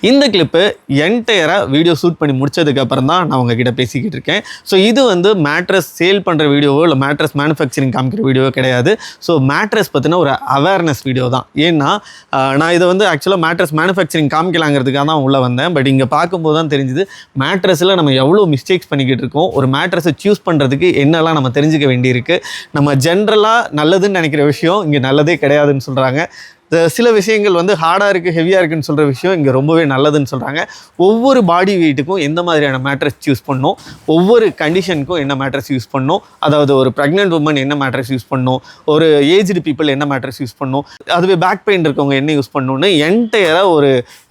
இந்த clip என்டையராக video shoot பண்ணி முடிச்சதுக்கப்புறம் தான் நான் உங்ககிட்ட பேசிக்கிட்டு இருக்கேன். ஸோ இது வந்து மேட்ரஸ் சேல் பண்ணுற வீடியோவோ இல்லை மேட்ரஸ் மேனுஃபேக்சரிங் காமிக்கிற வீடியோவோ கிடையாது. ஸோ மேட்ரஸ் பற்றின ஒரு அவேர்னஸ் வீடியோ தான். ஏன்னா நான் இதை வந்து ஆக்சுவலாக மேட்ரஸ் மேனுஃபேக்சரிங் காமிக்கலாங்கிறதுக்காக தான் உள்ளே வந்தேன். பட் இங்கே பார்க்கும்போது தான் தெரிஞ்சுது மேட்ரஸில் நம்ம எவ்வளோ மிஸ்டேக்ஸ் பண்ணிக்கிட்டு இருக்கோம். ஒரு மேட்ரஸை சூஸ் பண்ணுறதுக்கு என்னெல்லாம் நம்ம தெரிஞ்சுக்க வேண்டியிருக்கு. நம்ம ஜென்ரலாக நல்லதுன்னு நினைக்கிற விஷயம் இங்கே நல்லதே கிடையாதுன்னு சொல்கிறாங்க. சில விஷயங்கள் வந்து ஹார்டாக இருக்குது, ஹெவியாக இருக்குன்னு சொல்கிற விஷயம் இங்கே ரொம்பவே நல்லதுன்னு சொல்கிறாங்க. ஒவ்வொரு பாடி வெயிட்டுக்கும் எந்த மாதிரியான மேட்ரஸ் யூஸ் பண்ணணும், ஒவ்வொரு கண்டிஷனுக்கும் என்ன மேட்ரஸ் யூஸ் பண்ணணும், அதாவது ஒரு ப்ரெக்னென்ட் உமன் என்ன மேட்ரஸ் யூஸ் பண்ணணும், ஒரு ஏஜ்டு பீப்புள் என்ன மேட்ரஸ் யூஸ் பண்ணணும், அதுவே பேக் பெயின் இருக்கவங்க என்ன யூஸ் பண்ணணும்னு என்டையராக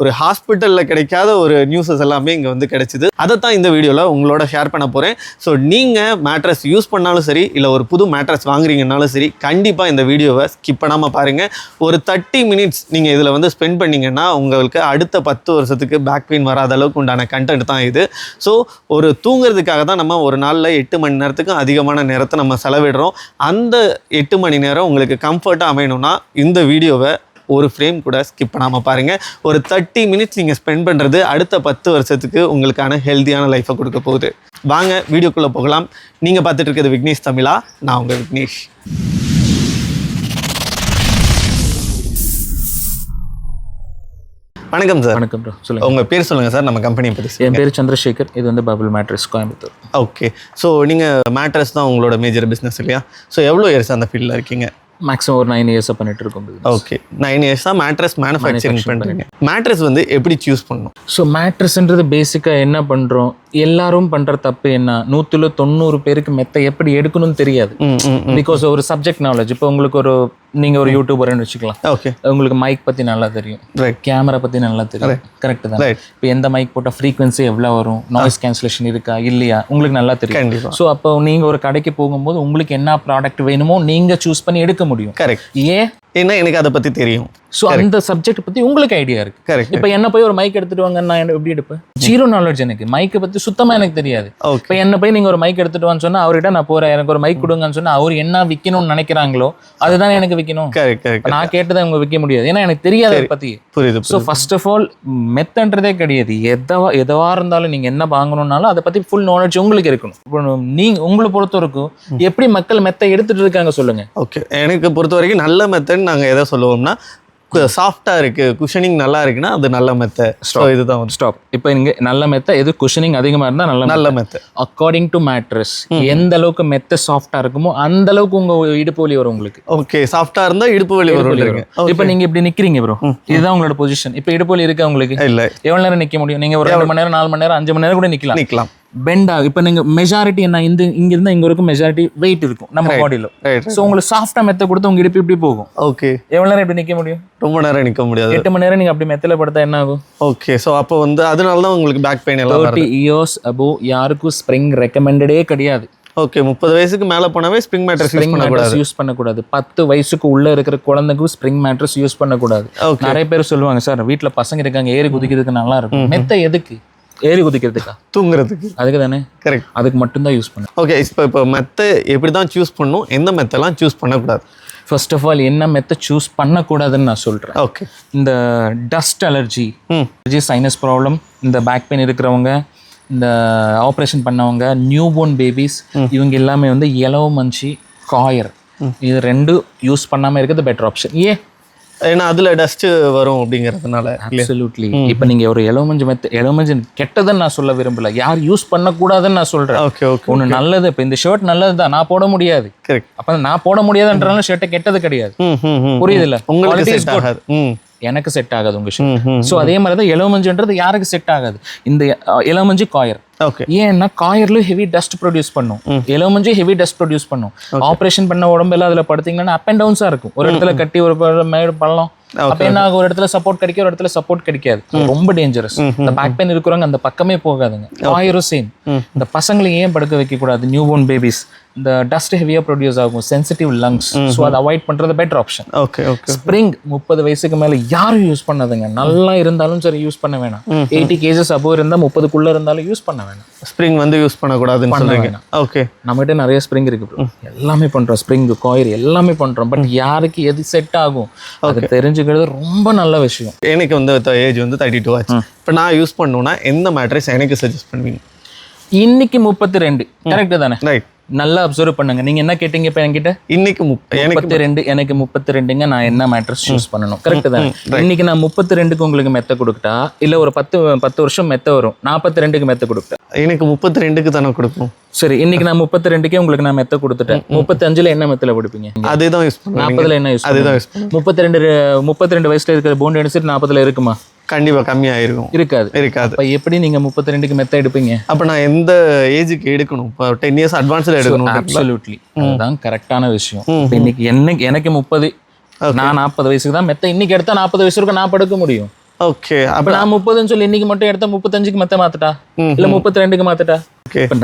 ஒரு ஹாஸ்பிட்டலில் கிடைக்காத ஒரு நியூஸஸ் எல்லாமே இங்கே வந்து கிடைச்சிது. அதை தான் இந்த வீடியோவில் உங்களோட ஷேர் பண்ண போகிறேன். ஸோ நீங்கள் மேட்ரஸ் யூஸ் பண்ணாலும் சரி, இல்லை ஒரு புது மேட்ரஸ் வாங்குறீங்கன்னாலும் சரி, கண்டிப்பாக இந்த வீடியோவை ஸ்கிப் பண்ணாமல் பாருங்கள். ஒரு 30 மினிட்ஸ் நீங்கள் இதில் வந்து ஸ்பெண்ட் பண்ணிங்கன்னா உங்களுக்கு அடுத்த 10 வருஷத்துக்கு பேக் பெயின் வராத அளவுக்கு உண்டான கண்டென்ட் தான் இது. ஸோ ஒரு தூங்குறதுக்காக தான் நம்ம ஒரு நாளில் 8 மணி நேரத்துக்கும் அதிகமான நேரத்தை நம்ம செலவிடுறோம். அந்த 8 மணி நேரம் உங்களுக்கு கம்ஃபர்ட்டாக அமையணும்னா இந்த வீடியோவை ஒரு ஃப்ரேம் கூட ஸ்கிப் பண்ணாமல் பாருங்கள். ஒரு 30 மினிட்ஸ் நீங்கள் ஸ்பெண்ட் பண்ணுறது அடுத்த 10 வருஷத்துக்கு உங்களுக்கான ஹெல்த்தியான லைஃப்பை கொடுக்க போகுது. வாங்க வீடியோக்குள்ளே போகலாம். நீங்கள் பார்த்துட்டு இருக்கிறது விக்னேஷ் தமிழா. நான் உங்கள் விக்னேஷ். வணக்கம் சார். வணக்கம் ப்ரோ, சொல்லுங்கள். உங்கள் பேர் சொல்லுங்கள் சார், நம்ம கம்பெனியை பற்றி. என் பேர் சந்திரசேகர். இது வந்து bubble mattress, Coimbatore. Okay. So நீங்கள் மேட்ரஸ் தான் உங்களோட மேஜர் பிஸ்னஸ் இல்லையா? ஸோ எவ்வளோ இயர்ஸ் அந்த ஃபீல்டில் இருக்கீங்க? மேக்ஸிமம் ஒரு 9 இயர்ஸாக பண்ணிட்டு இருக்கோம். ஓகே, 9 இயர்ஸ் தான் மேட்ரஸ் மேனுஃபேக்சரிங் பண்ணுறீங்க. மேட்ரஸ் வந்து எப்படி சூஸ் பண்ணணும்? ஸோ மேட்ரஸ்ன்றது பேசிக்காக என்ன பண்ணுறோம், எல்லாரும் பண்ணுற தப்பு என்ன, 190 பேருக்கு மெத்தை எப்படி எடுக்கணும்னு தெரியாது. பிகாஸ் ஒரு சப்ஜெக்ட் நாலேஜ். இப்போ உங்களுக்கு நீங்கள் ஒரு யூடியூபர்னு வச்சுக்கலாம். ஓகே, உங்களுக்கு மைக் பற்றி நல்லா தெரியும், கேமரா பற்றி நல்லா தெரியும், கரெக்டு தான். இப்போ எந்த மைக் போட்டால் ஃப்ரீக்வன்சி எவ்வளோ வரும், நாய்ஸ் கேன்சலேஷன் இருக்கா இல்லையா உங்களுக்கு நல்லா தெரியும். ஸோ அப்போ நீங்கள் ஒரு கடைக்கு போகும்போது உங்களுக்கு என்ன ப்ராடக்ட் வேணுமோ நீங்கள் சூஸ் பண்ணி எடுக்க முடியும். கரெக்ட். ஏன் ஏன்னா எனக்கு அதை பற்றி தெரியும். ஸோ அந்த சப்ஜெக்ட் பற்றி உங்களுக்கு ஐடியா இருக்கு. கரெக்ட். இப்போ என்ன போய் ஒரு மைக் எடுத்துட்டு வாங்க, நான் எப்படி எடுப்பேன்? ஜீரோ நாலேஜ் எனக்கு. மைக்கை பற்றி சுத்தமாக எனக்கு தெரியாது. இப்போ என்ன போய் நீங்கள் ஒரு மைக் எடுத்துட்டு வான்னு சொன்னால் அவர்கிட்ட நான் போகிறேன், எனக்கு ஒரு மைக் கொடுங்கன்னு சொன்னால் அவர் என்ன விற்கணும்னு நினைக்கிறாங்களோ அதுதான் எனக்கு விற்கணும். நான் கேட்டதை அவங்க விற்க முடியாது, ஏன்னா எனக்கு தெரியாது அதை பற்றி. புரியுது. ஸோ ஃபர்ஸ்ட் ஆஃப் ஆல் மெத்தன்றதே கிடையாது. எதுவாக இருந்தாலும் நீங்கள் என்ன வாங்கணும்னாலும் அதை பற்றி ஃபுல் நாலேஜ் உங்களுக்கு இருக்கணும். இப்போ உங்களை பொறுத்த வரைக்கும் எப்படி மக்கள் மெத்தை எடுத்துட்டு இருக்காங்க சொல்லுங்க. ஓகே, எனக்கு பொறுத்த வரைக்கும் நல்ல மெத்தட் நாங்கள் எதை சொல்லுவோம்னா, சாஃப்டாக இருக்குது, குஷனிங் நல்லா இருக்குன்னா அது நல்ல மெத்தை. இதுதான் வந்து ஸ்டாப். இப்போ இங்கே நல்ல மெத்தை எது, குஷனிங் அதிகமாக இருந்தால் நல்ல மெத்தை. அக்கார்டிங் டு மேட்ரஸ் எந்த அளவுக்கு மெத்தை சாஃப்டாக இருக்குமோ அந்த அளவுக்கு உங்கள் இடுப்பு வலி வரும் உங்களுக்கு. ஓகே, சாஃப்டாக இருந்தால் இடுப்பு வலி வரும். இப்போ நீங்கள் இப்படி நிற்கிறீங்க ப்ரோ, இதுதான் உங்களோட பொசிஷன். இப்போ இடுப்பு வலி இருக்கா உங்களுக்கு? இல்லை. எவ்வளோ நேரம் நிற்க முடியும்? நீங்கள் ஒரு 2 மணி நேரம், 4 மணி நேரம், 5 மணி நேரம் கூட நிற்கலாம். பெண்ட் ஆகும். இப்போ நீங்கள் மெஜாரிட்டி என்ன, இங்க இருந்தால் இங்கே இருக்கும் மெஜாரிட்டி வெயிட் இருக்கும் நம்ம பாடியில். ஸோ உங்களுக்கு சாஃப்டாக மெத்தை கொடுத்து உங்க இடுப்பு இப்படி போகும். ஓகே, எவ்வளோ நேரம் இப்படி நிற்க முடியும்? ரொம்ப நேரம் நிற்க முடியாது. 8 மணி நேரம் நீங்கள் அப்படி மெத்தையில் படுத்தா என்ன ஆகும்? ஓகே, ஸோ அப்போ வந்து அதனால தான் உங்களுக்கு பேக் பெயின் எல்லாம் 30 இயர்ஸ் அபோவ் யாருக்கும் ஸ்ப்ரிங் ரெக்கமெண்டடே கிடையாது. ஓகே, 30 வயசுக்கு மேலே போனவே ஸ்ப்ரிங் மேட்ரஸ் யூஸ் பண்ணக்கூடாது. 10 வயசுக்கு உள்ள இருக்கிற குழந்தைக்கும் ஸ்ப்ரிங் மேட்ரஸ் யூஸ் பண்ணக்கூடாது. நிறைய பேர் சொல்லுவாங்க, சார் வீட்டில் பசங்க இருக்காங்க, ஏறி குதிக்கிறதுக்கு நல்லா இருக்கும். மெத்தை எதுக்கு? ஏறி குதிக்கிறதுக்கா? தூங்குறதுக்கு. அதுக்கு தானே. கரெக்ட், அதுக்கு மட்டும்தான் யூஸ் பண்ணு. ஓகே, இப்போ மெத்தை எப்படி தான் சூஸ் பண்ணணும், எந்த மெத்தெல்லாம் சூஸ் பண்ணக்கூடாது? ஃபர்ஸ்ட் ஆஃப் ஆல் என்ன மெத்தை சூஸ் பண்ணக்கூடாதுன்னு நான் சொல்கிறேன். ஓகே, இந்த டஸ்ட் அலர்ஜி, சைனஸ் ப்ராப்ளம், இந்த பேக் பெயின் இருக்கிறவங்க, இந்த ஆப்ரேஷன் பண்ணவங்க, நியூ போர்ன் பேபிஸ், இவங்க எல்லாமே வந்து இலவ மஞ்சி, காயர், இது 2 யூஸ் பண்ணாமல் இருக்கிறது பெட்டர் ஆப்ஷன். ஏன்னா அதில் டஸ்ட்டு வரும் அப்படிங்கிறதுனால. அப்சல்யூட்லி. இப்போ நீங்கள் ஒரு எலோமஞ்சு கெட்டதுன்னு நான் சொல்ல விரும்பல, யார் யூஸ் பண்ணக்கூடாதுன்னு நான் சொல்கிறேன். ஓகே ஓகே, ஒன்று நல்லது. இப்போ இந்த ஷர்ட் நல்லது தான், நான் போட முடியாது. கரெக்ட். அப்போ நான் போட முடியாதுன்றனால ஷர்ட்டை கெட்டது கிடையாது. புரியுதுல்ல? எனக்கு செட் ஆகாது உங்க ஷர்ட். ஸோ அதே மாதிரி தான் எலோமஞ்சுன்றது யாருக்கு செட் ஆகாது. இந்த எலோமஞ்சு காயர். ஏன்னா காயர்ல ஹெவி டஸ்ட் ப்ரொடியூஸ் பண்ணும், எலோமஞ்சு ஹெவி டஸ்ட் ப்ரொடியூஸ் பண்ணும். ஆப்ரேஷன் பண்ண உடம்பெல்லாம் அதுல படுத்தீங்கன்னா அப் அண்ட் டவுன்ஸா இருக்கும். ஒரு இடத்துல கட்டி ஒரு மேடு பள்ளம், அப்ப என்ன ஆகும், ஒரு இடத்துல சப்போர்ட் கிடைக்கும், ஒரு இடத்துல சப்போர்ட் கிடைக்காது. ரொம்ப டேஞ்சரஸ். இந்த பேக் பெயின் இருக்கிறவங்க அந்த பக்கமே போகாதுங்க. காயரும் சேம். இந்த பசங்களை ஏன் படுக்க வைக்க கூடாது? நியூ போர்ன் பேபிஸ், இந்த டஸ்ட் ஹெவியா ப்ரொடியூஸ் ஆகும், சென்சிட்டிவ் லங்ஸ். ஸோ அதை அவாய்ட் பண்றது better option. Okay okay. Spring 30 வயசுக்கு மேல யாரும் யூஸ் பண்ணாதுங்க. நல்லா இருந்தாலும் சரி யூஸ் பண்ண வேணாம். 80 kgs அபோவ் இருந்தால் 30க்குள்ள இருந்தாலும் யூஸ் பண்ண வேணாம். ஸ்ப்ரிங் வந்து யூஸ் பண்ணக்கூடாதுன்னு சொல்றீங்க. ஓகே, நம்மகிட்ட நிறைய ஸ்ப்ரிங் இருக்கு bro. எல்லாமே பண்றோம், ஸ்ப்ரிங் காயில் எல்லாமே பண்றோம். பட் யாருக்கு எது செட் ஆகும் அது தெரிஞ்சுக்கிறது ரொம்ப நல்ல விஷயம். எனக்கு வந்து ஏஜ் வந்து 32 ஆச்சு. இப்போ நான் யூஸ் பண்ணணும்னா எந்த மேட்ரஸ் எனக்கு சஜஸ்ட் பண்ணுவீங்க? இன்னைக்கு 32 கரெக்ட் தானே? ரைட், நல்லா அப்சர்வ் பண்ணுங்க. நீங்க என்ன கேட்டீங்க இப்ப என்கிட்ட? இன்னைக்கு 32, எனக்கு 32ங்க. நான் என்ன மேட்ரஸ் சூஸ் பண்ணணும்? கரெக்ட் தானே? இன்னைக்கு நான் 32க்கு உங்களுக்கு மெத்த கொடுத்தா இல்ல ஒரு 10 வருஷம் மெத்த வரும், 42க்கு மெத்த கொடுத்தா எனக்கு 32க்கு தானே கொடுக்கணும். சரி, இன்னைக்கு நான் 32க்கே உங்களுக்கு நான் மெத்த கொடுத்துட்டேன். 35ல என்ன மெத்தல கொடுப்பீங்க? அதேதான் யூஸ் பண்ணுவேன். 40ல என்ன யூஸ் அதேதான் யூஸ் 32 வயசுல இருக்கிற போன் டென்சிட்டி 40ல இருக்குமா? கண்டிப்பா கம்மியாயிருக்கும். இருக்காது. இருக்காது. அப்ப எப்படி நீங்க 32க்கு மெத்த எடுப்பீங்க? அப்ப நான் எந்த ஏஜுக்கு எடுக்கணும்? இப்போ 10 இயர்ஸ் அட்வான்ஸ்ல எடுக்கணும். அப்சல்யூட்லி, அதுதான் கரெக்டான விஷயம். இன்னைக்கு எனக்கு 30, நான் 40 வயசுக்கு தான் மெத்த இன்னைக்கு எடுத்தா 40 வயசு வரைக்கும் நான் படுக்க முடியும். ஓகே, அப்ப நான் 30ன்னு சொல்லி இன்னைக்கு மட்டும் எடுத்தா 35க்கு மெத்த மாத்துட்டா இல்ல 32க்கு மாத்துட்டா? இப்ப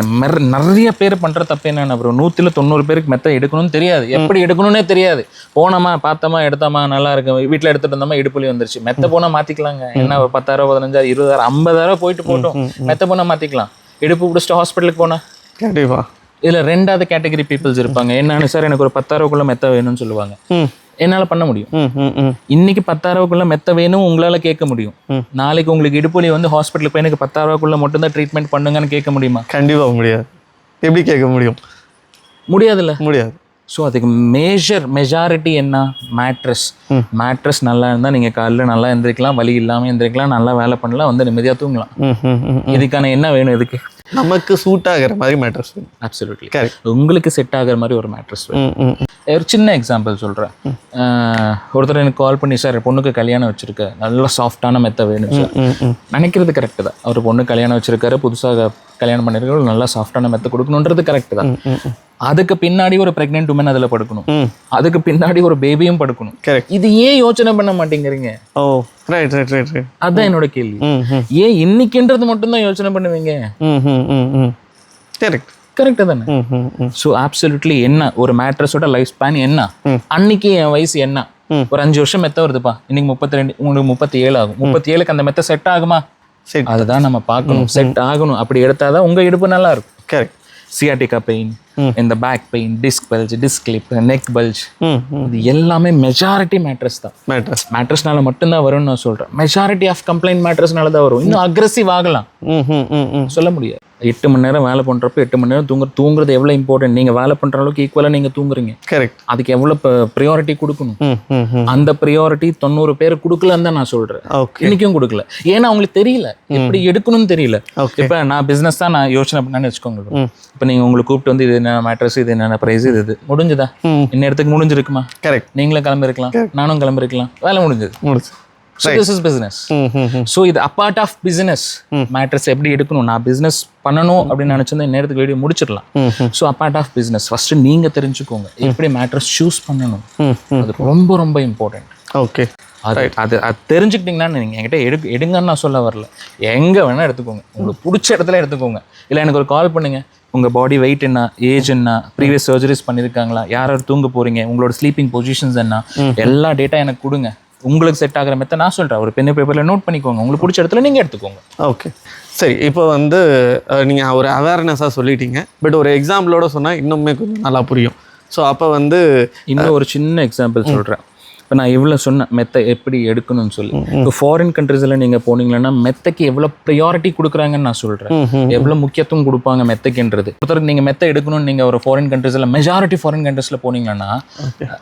நிறைய பேர் பண்ற தப்பு என்னன்னா bro, 100ல 90 பேருக்கு மெத்த எடுக்கணும்னு தெரியாது, எப்படி எடுக்கணும்னே தெரியாது. போனோமா, பார்த்தோமா, எடுத்தோமா, நல்லா இருக்கு, வீட்டுல எடுத்துட்டு வந்தோமா, இடுப்புலி வந்துருச்சு. மெத்த போனா மாத்திக்கலாங்க. என்ன 10,000 15,000 20,000 50,000 போயிட்டு போட்டோம், மெத்த போனா மாத்திக்கலாம். இடுப்பு பிடிச்சிட்டு ஹாஸ்பிட்டலுக்கு போனா கண்டிப்பா இதுல 2வது கேட்டகரி பீப்புள்ஸ் இருப்பாங்க. என்னன்னு சார் எனக்கு ஒரு 10,000க்குள்ள மெத்த வேணும்னு சொல்லுவாங்க. என்னால பண்ண முடியும். இன்னைக்கு 10,000க்குள்ள மெத்த வேணும் உங்களால கேட்க முடியும். நாளைக்கு உங்களுக்கு இடுப்புலி வந்து ஹாஸ்பிட்டலுக்கு போய் எனக்கு 10,000க்குள்ள மட்டும் தான் ட்ரீட்மெண்ட் பண்ணுங்கன்னு கேட்க முடியுமா? கண்டிப்பா முடியாது. எப்படி கேட்க முடியும்? முடியாதுல்ல. முடியாது. ஸோ அதுக்கு மெஜாரிட்டி என்ன? மேட்ரஸ் நல்லா இருந்தால் நீங்கள் காலையில் நல்லா எந்திரிக்கலாம், வலி இல்லாமல் எந்திரிக்கலாம், நல்லா வேலை பண்ணலாம், வந்து நிம்மதியாக தூங்கலாம். இதுக்கான என்ன வேணும்? இதுக்கு நமக்கு சூட் ஆகிற மாதிரி மேட்ரஸ் வேணும். Absolutely correct. உங்களுக்கு செட் ஆகிற மாதிரி ஒரு மேட்ரஸ் வேணும். ஒரு சின்ன எக்ஸாம்பிள் சொல்கிறேன். ஒருத்தர் எனக்கு கால் பண்ணி, சார் பொண்ணுக்கு கல்யாணம் வச்சிருக்க, நல்ல சாஃப்டான மெத்த வேணும் சார். நினைக்கிறது கரெக்டு தான். அவர் பொண்ணு கல்யாணம் வச்சிருக்காரு, புதுசாக கல்யாணம் பண்ணிருக்காரு, நல்லா சாஃப்டான மெத்த கொடுக்கணுன்றது கரெக்ட் தான். அதுக்கு பின்னாடி ஒரு பிரெக்னென்ட் உமன் அதுல படுக்கணும், அதுக்கு பின்னாடி ஒரு பேபியும் படுக்கணும். இது ஏன் யோசனை பண்ண மாட்டேங்கிறீங்க? ஓ ரைட் ரைட் ரைட் ரைட். அதான் என்னோட கேள்வி. ஏன் இன்னைக்குன்றது மட்டும் தான் யோசனை பண்ணுவீங்க? கரெக்ட் கரெக்ட் தானே? ஸோ அப்சல்யூட்லி என்ன ஒரு மேட்ரஸோட லைஃப் ஸ்பேன் என்ன? அன்னைக்கு என் வயசு என்ன? ஒரு 5 வருஷம் மெத்த வருதுப்பா, இன்னைக்கு 32, உங்களுக்கு 37 ஆகும். 37க்கு அந்த மெத்த செட் ஆகுமா? அதுதான் நம்ம பார்க்கணும். செட் ஆகணும். அப்படி எடுத்தாதான் உங்க இடுப்பு நல்லா இருக்கும். கரெக்ட். சியாட்டிகா பெயின், இந்த back pain, disc bulge, disc clip, neck bulge, இது எல்லாமே மெஜாரிட்டி மேட்ரஸ் தான். மேட்ரஸ்னால மட்டும்தான் வரும்னு நான் சொல்றேன். மெஜாரிட்டி ஆஃப் கம்ப்ளைண்ட் மேட்ரஸ்னால தான் வரும். இன்னும் அக்ரெசிவ் ஆகலாம், சொல்ல முடியாது. 8 மணி நேரம் வேலை பண்றப்ப 8 மணி நேரம் தூங்குறது எவ்வளவு இம்பார்ட்டன்ட். நீங்க வேலை பண்ற அளவுக்கு ஈக்குவலா நீங்க தூங்குறீங்க. கரெக்ட். அதுக்கு எவ்வளவு ப்ரியாரிட்டி கொடுக்கணும். அந்த ப்ரியாரிட்டி 90 பேர் கொடுக்கலன்னு தான் நான் சொல்றேன். இன்னைக்கும் கொடுக்கல. ஏன்னா அவங்களுக்கு தெரியல எப்படி எடுக்கணும்னு தெரியல. இப்ப நான் பிசினஸ் தான் நான் யோசனை பண்ணேன்னு வச்சுக்கோங்க. இப்ப நீங்க உங்களுக்கு கூப்பிட்டு வந்து இது என்ன மேட்ரஸ், இது என்ன பிரைஸ், இது முடிஞ்சுதா? இன்னும் முடிஞ்சிருக்குமா? கரெக்ட். நீங்களும் கிளம்பிருக்கலாம், நானும் கிளம்பிருக்கலாம், வேலை முடிஞ்சது. So this is business. So இது apart of business. மேட்ரஸ் எப்படி எடுக்கணும், நான் பிசினஸ் பண்ணணும் அப்படின்னு நினைச்சிருந்தா நேரத்துக்கு வீடியோ முடிச்சிடலாம். So apart of business first நீங்க தெரிஞ்சுக்கோங்க எப்படி மேட்ரஸ் சூஸ் பண்ணணும். அது ரொம்ப ரொம்ப இம்பார்ட்டன்ட். ஓகே, அது தெரிஞ்சுக்கிட்டீங்கன்னா நீங்கள் என்கிட்ட எடுங்கன்னு நான் சொல்ல வரல. எங்கே வேணால் எடுத்துக்கோங்க, உங்களுக்கு பிடிச்ச இடத்துல எடுத்துக்கோங்க. இல்லை எனக்கு ஒரு கால் பண்ணுங்க, உங்கள் பாடி வெயிட் என்ன, ஏஜ் என்ன, ப்ரீவியஸ் சர்ஜரிஸ் பண்ணியிருக்காங்களா, யார் தூங்க போகிறீங்க, உங்களோட ஸ்லீப்பிங் பொசிஷன்ஸ் என்ன, எல்லா டேட்டா எனக்கு கொடுங்க. உங்களுக்கு செட் ஆகிற மெத்த நான் சொல்கிறேன். ஒரு பென் பேப்பரில் நோட் பண்ணிக்கோங்க, உங்களுக்கு பிடிச்ச இடத்துல நீங்கள் எடுத்துக்கோங்க. ஓகே சரி. இப்போ வந்து நீங்கள் ஒரு அவேர்னஸாக சொல்லிட்டீங்க, பட் ஒரு எக்ஸாம்பிளோட சொன்னால் இன்னுமே கொஞ்சம் நல்லா புரியும். ஸோ அப்போ வந்து இன்னும் ஒரு சின்ன எக்ஸாம்பிள் சொல்கிறேன். இப்போ நான் இவ்வளோ சொன்னேன் மெத்தை எப்படி எடுக்கணும்னு சொல்லி. இப்போ ஃபாரின் கண்ட்ரீஸில் நீங்கள் போனீங்கன்னா மெத்தைக்கு எவ்வளோ ப்ரையாரிட்டி கொடுக்குறாங்கன்னு நான் சொல்கிறேன். எவ்வளோ முக்கியத்துவம் கொடுப்பாங்க மெத்தைக்குன்றது. ஒருத்தருக்கு நீங்கள் மெத்தை எடுக்கணும்னு நீங்கள் ஒரு ஃபாரின் கண்ட்ரீஸில் மெஜாரிட்டி ஃபாரின் கண்ட்ரீஸில் போனீங்கன்னா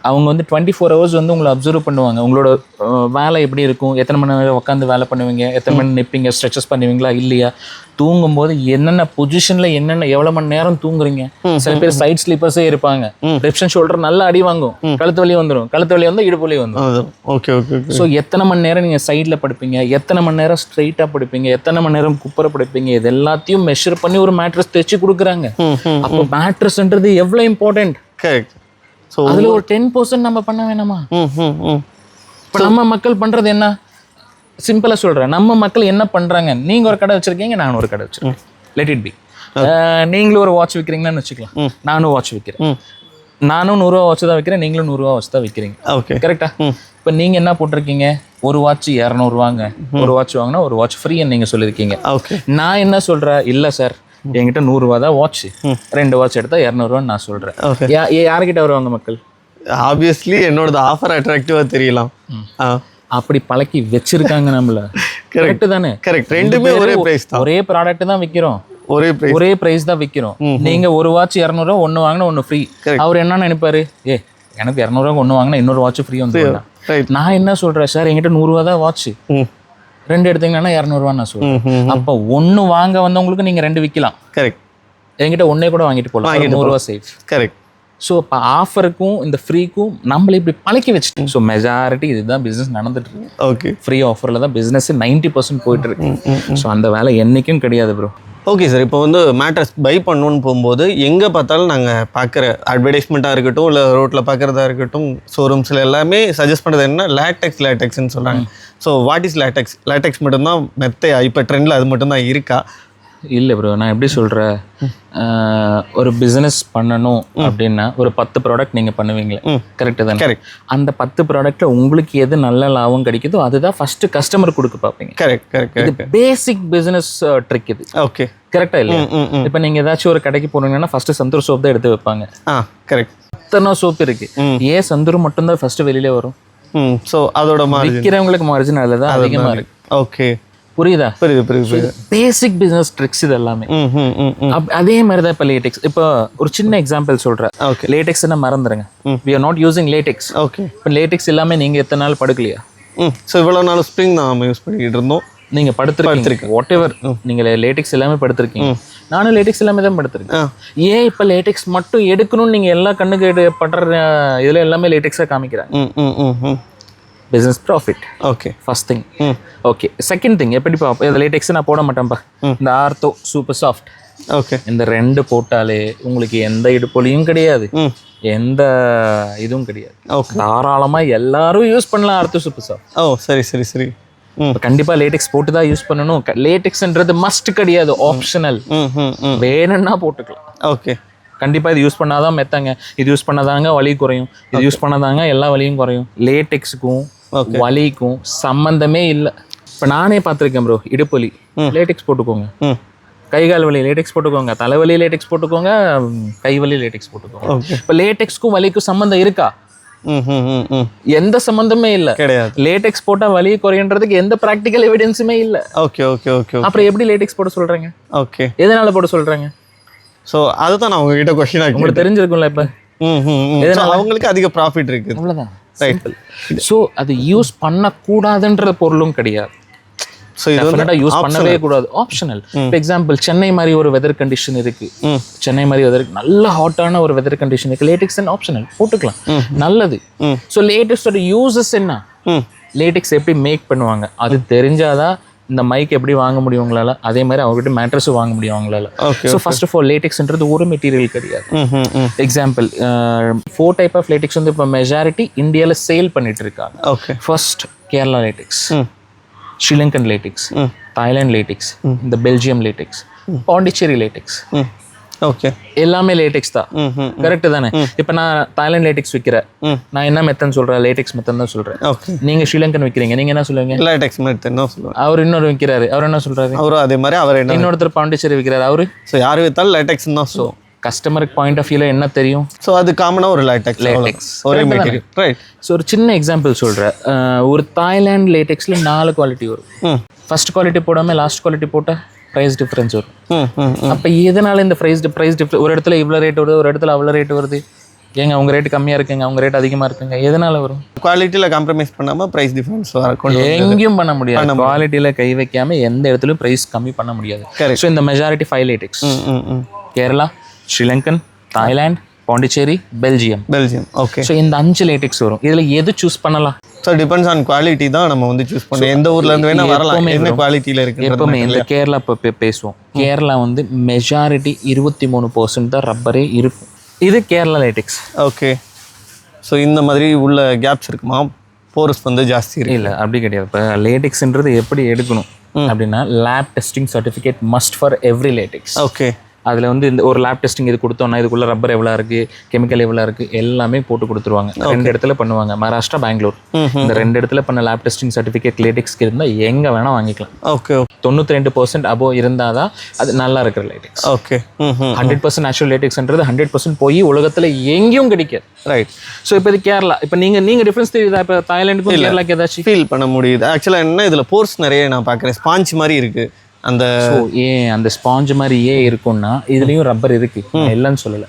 அவங்க வந்து 24 hours வந்து உங்களை அப்சர்வ் பண்ணுவாங்க. உங்களோட வேலை எப்படி இருக்கும், எத்தனை மணி நேரம் உட்காந்து வேலை பண்ணுவீங்க, எத்தனை மணி நிற்பீங்க, ஸ்ட்ரெச்சஸ் பண்ணுவீங்களா இல்லையா, தூங்கும்போது என்னென்ன பொசிஷன்ல என்னென்ன எவ்வளவு மணி நேரம் தூங்குறீங்க. சில பேர் சைட் ஸ்லீப்பர்ஸே இருப்பாங்க. லெஃப்ட் ஷோல்டர் நல்லா அடி வாங்கும், கழுத்து வலி வந்துடும், கழுத்து வலி வந்து இடுப்பு வலி வந்துடும். Okay okay. ஸோ எத்தனை மணி நேரம் நீங்க சைட்ல படுப்பீங்க, எத்தனை மணி நேரம் ஸ்ட்ரெயிட்டா படுப்பீங்க, எத்தனை மணி நேரம் குப்புற படுப்பீங்க, இது எல்லாத்தையும் மெஷர் பண்ணி ஒரு மேட்ரஸ் தைச்சு கொடுக்குறாங்க. அப்போ மேட்ரஸ்ன்றது எவ்வளவு இம்பார்ட்டன்ட். அதுல ஒரு 10% நம்ம பண்ண வேணாமா? இப்போ நம்ம மக்கள் பண்றது என்ன? சிம்பிளா சொல்றேன், நம்ம மக்கள் என்ன பண்றாங்க. நீங்க ஒரு கடை வச்சிருக்கீங்க, நானும் ஒரு கடை வச்சிருக்கேன், லெட் இட் பி. நீங்களும் ஒரு வாட்ச் விற்கிறீங்கன்னு வச்சுக்கலாம், நானும் வாட்ச் விற்கிறேன். நானும் 100 ரூபா வாட்ச் தான் விற்கிறேன், நீங்களும் 100 ரூபா வாட்ச் தான் விற்கிறீங்க. ஓகே கரெக்டா? இப்போ நீங்க என்ன போட்டிருக்கீங்க, ஒரு வாட்ச் 200 ரூபாங்க, ஒரு வாட்ச் வாங்கினா ஒரு வாட்ச் ஃப்ரீன்னு நீங்க சொல்லியிருக்கீங்க. ஓகே. நான் என்ன சொல்றேன், இல்ல சார் என்கிட்ட 100 ரூபா தான் வாட்ச், 2 வாட்ச் எடுத்தா 200 ரூபான்னு நான் சொல்றேன். யாருக்கிட்ட வருவாங்க மக்கள்? ஆப்வியஸ்லி என்னோட ஆஃபர் அட்ராக்டிவா தெரியலாம். அப்படி பழக்கி வச்சிருக்காங்க நம்மள. கரெக்ட் தானே? கரெக்ட். ரெண்டுமே ஒரே பிரைஸ் தான், ஒரே ப்ராடக்ட் தான் விற்கிறோம், ஒரே பிரைஸ் தான் விற்கிறோம். நீங்க ஒரு வாட்ச் 200 ரூபா, ஒன்னு வாங்கினா ஒன்னு ஃப்ரீ. அவர் என்ன நினைப்பாரு, எனக்கு 200 ரூபா ஒன்னு வாங்கினா இன்னொரு வாட்ச் ஃப்ரீ வந்து. நான் என்ன சொல்றேன், சார் என்கிட்ட 100 ரூபா தான் வாட்ச், 2 எடுத்தீங்கன்னா 200 ரூபா நான் சொல்றேன். அப்ப ஒன்னு வாங்க வந்தவங்களுக்கு நீங்க 2 விற்கலாம். கரெக்ட். என்கிட்ட ஒன்னே கூட வாங்கிட்டு போகலாம், 100 ரூபா சேஃப். கரெக்ட். ஸோ இப்போ ஆஃபருக்கும் இந்த ஃப்ரீக்கும் நம்மளை இப்படி பழக்கி வச்சுட்டோம். ஸோ மெஜாரிட்டி இதுதான் பிஸ்னஸ் நடந்துட்டு இருக்கு. ஓகே. ஃப்ரீ ஆஃபரில் தான் பிஸ்னஸ் 90% போயிட்டு இருக்கு. ஸோ அந்த வேலை என்றைக்கும் கிடையாது ப்ரோ. Okay sir. இப்போ வந்து மேட்ரஸ் பை பண்ணணுன்னு போகும்போது எங்கே பார்த்தாலும் நாங்கள் பார்க்குற அட்வர்டைஸ்மெண்ட்டாக இருக்கட்டும், இல்லை ரோட்டில் பார்க்குறதா இருக்கட்டும், ஷோரூம்ஸில் எல்லாமே சஜஸ்ட் பண்ணுறது என்ன, லேட்டெக்ஸ்ன்னு சொல்கிறாங்க. So what is LaTeX? LaTeX மட்டும்தான் மெத்தையா? இப்போ ட்ரெண்டில் அது மட்டும்தான் இருக்கா? இல்லை ப்ரோ, நான் எப்படி சொல்கிறேன், ஒரு பிஸ்னஸ் பண்ணணும் அப்படின்னா ஒரு 10 ப்ராடக்ட் நீங்கள் பண்ணுவீங்களே, கரெக்டு தானே? கரெக்ட். அந்த 10 ப்ராடக்ட்டில் உங்களுக்கு எது நல்ல லாபம் கிடைக்குதோ அதுதான் ஃபஸ்ட்டு கஸ்டமர் கொடுக்க பார்ப்பீங்க. Correct correct. இது பேசிக் பிஸ்னஸ் ட்ரிக் இது. ஓகே. கரெக்டாக இல்லை? இப்போ நீங்கள் ஏதாச்சும் ஒரு கடைக்கு போனீங்கன்னா ஃபஸ்ட்டு சந்தூர் சோப் தான் எடுத்து வைப்பாங்க. கரெக்ட். எத்தனை சோப் இருக்கு, ஏன் சந்தூர் மட்டும்தான் ஃபஸ்ட்டு வெளியிலே வரும்? ஸோ அதோட விற்கிறவங்களுக்கு மார்ஜின் அதில் தான் அதிகமாக இருக்கு. ஓகே. புரியுதா? புரியுது. பேசிக் பிசினஸ் ட்ரிக்ஸ் இது எல்லாமே. அதே மாதிரி தான் இப்போ லேட்டெக்ஸ். இப்போ ஒரு சின்ன எக்ஸாம்பிள் சொல்றேன். லேட்டெக்ஸ் என்ன மறந்துடுங்க, we are not using latex. Okay. இப்போ லேட்டெக்ஸ் எல்லாமே நீங்க எத்தனை நாள் படுக்கலையா? ஸோ இவ்வளோ நாள் ஸ்ப்ரிங் தான் யூஸ் பண்ணிட்டு இருந்தோம். நீங்க படுத்துருக்கீங்க, வாட் எவர், நீங்க லேட்டெக்ஸ் எல்லாமே படுத்துருக்கீங்க, நானும் லேட்டெக்ஸ் எல்லாமே தான் படுத்துருக்கேன். ஏன் இப்போ லேட்டெக்ஸ் மட்டும் எடுக்கணும்னு நீங்க எல்லா கண்ணுக்கு படுற இதுல எல்லாமே லேட்டெக்ஸாக காமிக்கிறாங்க. Business profit. Okay. First thing. Okay. Second thing, எப்படிப்பா இந்த லேட்டெக்ஸ் நான் போட மாட்டேன்ப்பா, இந்த ஆர்த்தோ சூப்பர் சாஃப்ட். ஓகே. இந்த 2 போட்டாலே உங்களுக்கு எந்த இடுப்பொலியும் கிடையாது, எந்த இதுவும் கிடையாது. ஓகே. தாராளமாக எல்லாரும் யூஸ் பண்ணலாம் ஆர்த்தோ சூப்பர் சாஃப்ட். ஓ சரி சரி சரி. கண்டிப்பாக லேட்டெக்ஸ் போட்டு தான் யூஸ் பண்ணணும். லேட்டெக்ஸ்ன்றது மஸ்ட் கிடையாது, ஆப்ஷனல். வேணும்னா போட்டுக்கலாம். ஓகே. கண்டிப்பாக இது யூஸ் பண்ணாதான் மெத்தங்க, இது யூஸ் பண்ணாதாங்க வலி குறையும், இது யூஸ் பண்ணாதாங்க எல்லா வலியும் குறையும். லேட்டெக்ஸுக்கும் வலிக்கும் சம்பந்தமே இல்லை. இப்போ நானே பார்த்துருக்கேன் ப்ரோ, இடுப்பலி லேட்டெக்ஸ் போட்டுக்கோங்க, கைகால் வலி லேட்டெக்ஸ் போட்டுக்கோங்க, தலைவலி லேட்டெக்ஸ் போட்டுக்கோங்க, கை வலி லேட்டெக்ஸ் போட்டுக்கோங்க. இப்போ லேட்டெக்ஸ்க்கும் வலிக்கும் சம்மந்தம் இருக்கா? எந்த சம்பந்தமே இல்லை, கிடையாது. லேட்டெக்ஸ் போட்டா வலி குறையன்றதுக்கு எந்த பிராக்டிக்கல் எவிடன்ஸுமே இல்லை. Okay okay okay. அப்புறம் எப்படி லேட்டெக்ஸ் போட சொல்றாங்க? ஓகே. எதனால போட சொல்றாங்க? ஸோ அதுதான் நான் உங்ககிட்ட கொஸ்டின் ஆகி உங்களுக்கு தெரிஞ்சிருக்கும்ல. இப்போ அவங்களுக்கு அதிக ப்ராஃபிட் இருக்குது, அவ்வளோதான். ரைட். ஸோ அது யூஸ் பண்ணக்கூடாதுன்ற பொருளும் கிடையாது. ஸோ இது யூஸ் பண்ணவே கூடாது, ஆப்ஷனல். இப்போ எக்ஸாம்பிள் சென்னை மாதிரி ஒரு வெதர் கண்டிஷன் இருக்கு, சென்னை மாதிரி வெதர் நல்ல ஹாட்டான ஒரு வெதர் கண்டிஷன் இருக்கு, லேட்டெக்ஸ் அண்ட் ஆப்ஷனல் போட்டுக்கலாம், நல்லது. ஸோ லேட்டெக்ஸோட யூசஸ் என்ன, லேட்டெக்ஸ் எப்படி மேக் பண்ணுவாங்க அது தெரிஞ்சாதான் இந்த மைக் எப்படி வாங்க முடியும் உங்களால், அதே மாதிரி அவங்ககிட்ட மேட்ரஸும் வாங்க முடியும் அவங்களால. ஸோ ஃபர்ஸ்ட் ஆஃப் ஆல் லேட்டெக்ஸ்ன்றது ஒரு மெட்டீரியல் கிடையாது. எக்ஸாம்பிள் 4 டைப் ஆஃப் லேட்டெக்ஸ் வந்து இப்போ மெஜாரிட்டி இந்தியாவில் சேல் பண்ணிட்டு இருக்காங்க. Okay. First Kerala latex, Sri Lankan latex, Thailand latex, இந்த Belgium latex, Pondicherry latex. Okay. எல்லாமே லேட்டெக்ஸ் தான், கரெக்ட் தானே? இப்போ நான் தாய்லாந்து லேட்டெக்ஸ் விற்கிறேன், நான் என்ன மெத்தன் சொல்றேன், லேட்டெக்ஸ் மெத்தன் தான் சொல்றேன். நீங்க ஸ்ரீலங்கன் விற்கிறீங்க, நீங்க என்ன சொல்லுவீங்க? லேட்டெக்ஸ் மெத்தன் தான் சொல்லுவாங்க. அவர் இன்னொரு விற்கிறாரு, அவர் என்ன சொல்றாரு? அவரும் அதே மாதிரி அவர் என்ன, இன்னொருத்தர் பாண்டிச்சேரி விற்கிறாரு, அவரு. ஸோ யார் விற்றாலும் லேட்டெக்ஸ் தான். ஸோ கஸ்டமருக்கு பாயிண்ட் ஆஃப் வியூல என்ன தெரியும்? ஸோ அது காமனாக ஒரு லேட்டெக்ஸ் ஒரே மெட்டீரியல். ரைட். ஸோ ஒரு சின்ன எக்ஸாம்பிள் சொல்கிறேன். ஒரு தாய்லாந்து லேட்டெக்ஸில் 4 குவாலிட்டி வரும். ஃபர்ஸ்ட் குவாலிட்டி போடாமல் லாஸ்ட் குவாலிட்டி போட்டால் ப்ரைஸ் டிஃப்ரென்ஸ் வரும். அப்போ எதனால இந்த ப்ரைஸ் டிஃப்ரென்ஸ், ஒரு இடத்துல இவ்வளோ ரேட் வருது, ஒரு இடத்துல அவ்வளோ ரேட் வருது, ஏங்க அவங்க ரேட் கம்மியாக இருக்குங்க, அவங்க ரேட் அதிகமாக இருக்குங்க, எதனால வரும்? குவாலிட்டியில் காம்ப்ரமைஸ் பண்ணாமல் ப்ரைஸ் டிஃப்ரென்ஸ் எங்கேயும் பண்ண முடியாது. குவாலிட்டியில் கை வைக்காம எந்த இடத்துலையும் ப்ரைஸ் கம்மி பண்ண முடியாது. ஸோ இந்த majority 5 latex, Kerala, Sri Lankan, Thailand, Pondicherry, Belgium. Okay. So இந்த 5 லேட்டெக்ஸ் வரும். இதில் எது சூஸ் பண்ணலாம்? ஸோ டிபெண்ட்ஸ் ஆன் குவாலிட்டி தான் நம்ம வந்து சூஸ் பண்ணுவோம். எந்த ஊர்ல இருந்து வேணா வரலாம், என்ன குவாலிட்டியில் இருக்கு. எப்பவுமே இந்த கேரளா இப்போ பேசுவோம், கேரளா வந்து மெஜாரிட்டி 23% தான் ரப்பரே இருக்கும். இது கேரளா லேட்டெக்ஸ். ஓகே. ஸோ இந்த மாதிரி உள்ள கேப்ஸ் இருக்குமா, போர்ஸ் வந்து ஜாஸ்தி இருக்கு? இல்லை அப்படி கிடையாது. இப்போ லேட்டெக்ஸ்ன்றது எப்படி எடுக்கணும் அப்படின்னா lab testing certificate must for every LaTeX. Okay. அதில் வந்து இந்த ஒரு லேப் டெஸ்டிங் இது கொடுத்தோம்னா இதுக்குள்ள ரப்பர் எவ்வளோ இருக்குது, கெமிக்கல் எவ்வளோ இருக்குது, எல்லாமே போட்டு கொடுத்துருவாங்க. 2 இடத்துல பண்ணுவாங்க, மகாராஷ்டிரா, பெங்களூர். இந்த 2 இடத்துல பண்ண லேப் டெஸ்டிங் சர்டிஃபிகேட் லேடெக்ஸ்க்கு இருந்தால் எங்கே வேணால் வாங்கிக்கலாம். ஓகே. 92% அபோவ் இருந்தால் தான் அது நல்லா இருக்கிற லேடெக்ஸ். ஓகே. 100% நேச்சுரல் லேடெக்ஸ்ன்றது 100% போய் உலகத்தில் எங்கேயும் கிடைக்காது. ரைட். ஸோ இப்போ இது கேரளா, இப்போ நீங்கள் டிஃப்ரென்ஸ் தெரியுதா? இப்போ தாய்லாண்டுக்கும் கேரளாக்கு ஏதாச்சும் ஃபீல் பண்ண முடியுது. ஆக்சுவலாக என்ன இதில் போர்ஸ் நிறைய நான் பார்க்குறேன், ஸ்பாஞ்ச் மாதிரி இருக்குது. அந்த ஏன் அந்த ஸ்பாஞ்ச் மாதிரி ஏன் இருக்கும்னா இதுலயும் ரப்பர் இருக்கு, இல்லைன்னு சொல்லல.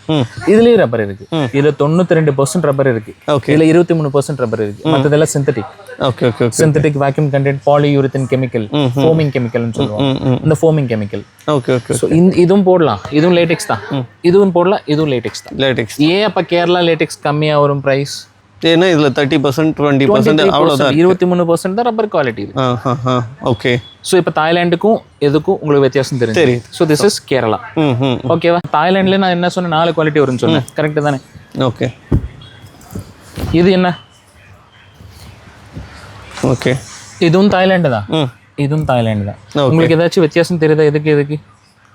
இதுலயும் ரப்பர் இருக்கு. இதுல 92% ரப்பர் இருக்கு, இதுல 23% ரப்பர் இருக்கு. மற்றதெல்லாம் synthetic. Okay okay. Synthetic vacuum content polyurethane chemical, foaming கெமிக்கல்னு சொல்லுவாங்க. இந்த foaming chemical. Okay okay. So இதுவும் போடலாம், இதுவும் லேடெக்ஸ் தான். இதுவும் போடலாம், இதுவும் லேடெக்ஸ் தான். லேடெக்ஸ். ஏன் அப்ப கேரளா லேடெக்ஸ் கம்மியா வரும் பிரைஸ்? ஏன்னா இதுல 30% 20% அவ்வளவுதான். 23% தான் ரப்பர் குவாலிட்டி. ஓகே. ஸோ இப்போ தாய்லாண்டுக்கும் எதுக்கும் உங்களுக்கு வித்தியாசம் தெரியும். So this is Kerala. ஓகேவா? தாய்லாண்டில் நான் என்ன சொன்னேன், 4 குவாலிட்டி வரும்னு சொன்னேன், கரெக்டு தானே? ஓகே. இது என்ன? ஓகே. இதுவும் தாய்லாண்டு தான், இதுவும் தாய்லாண்டு தான். உங்களுக்கு ஏதாச்சும் வித்தியாசம் தெரியுதா எதுக்கு?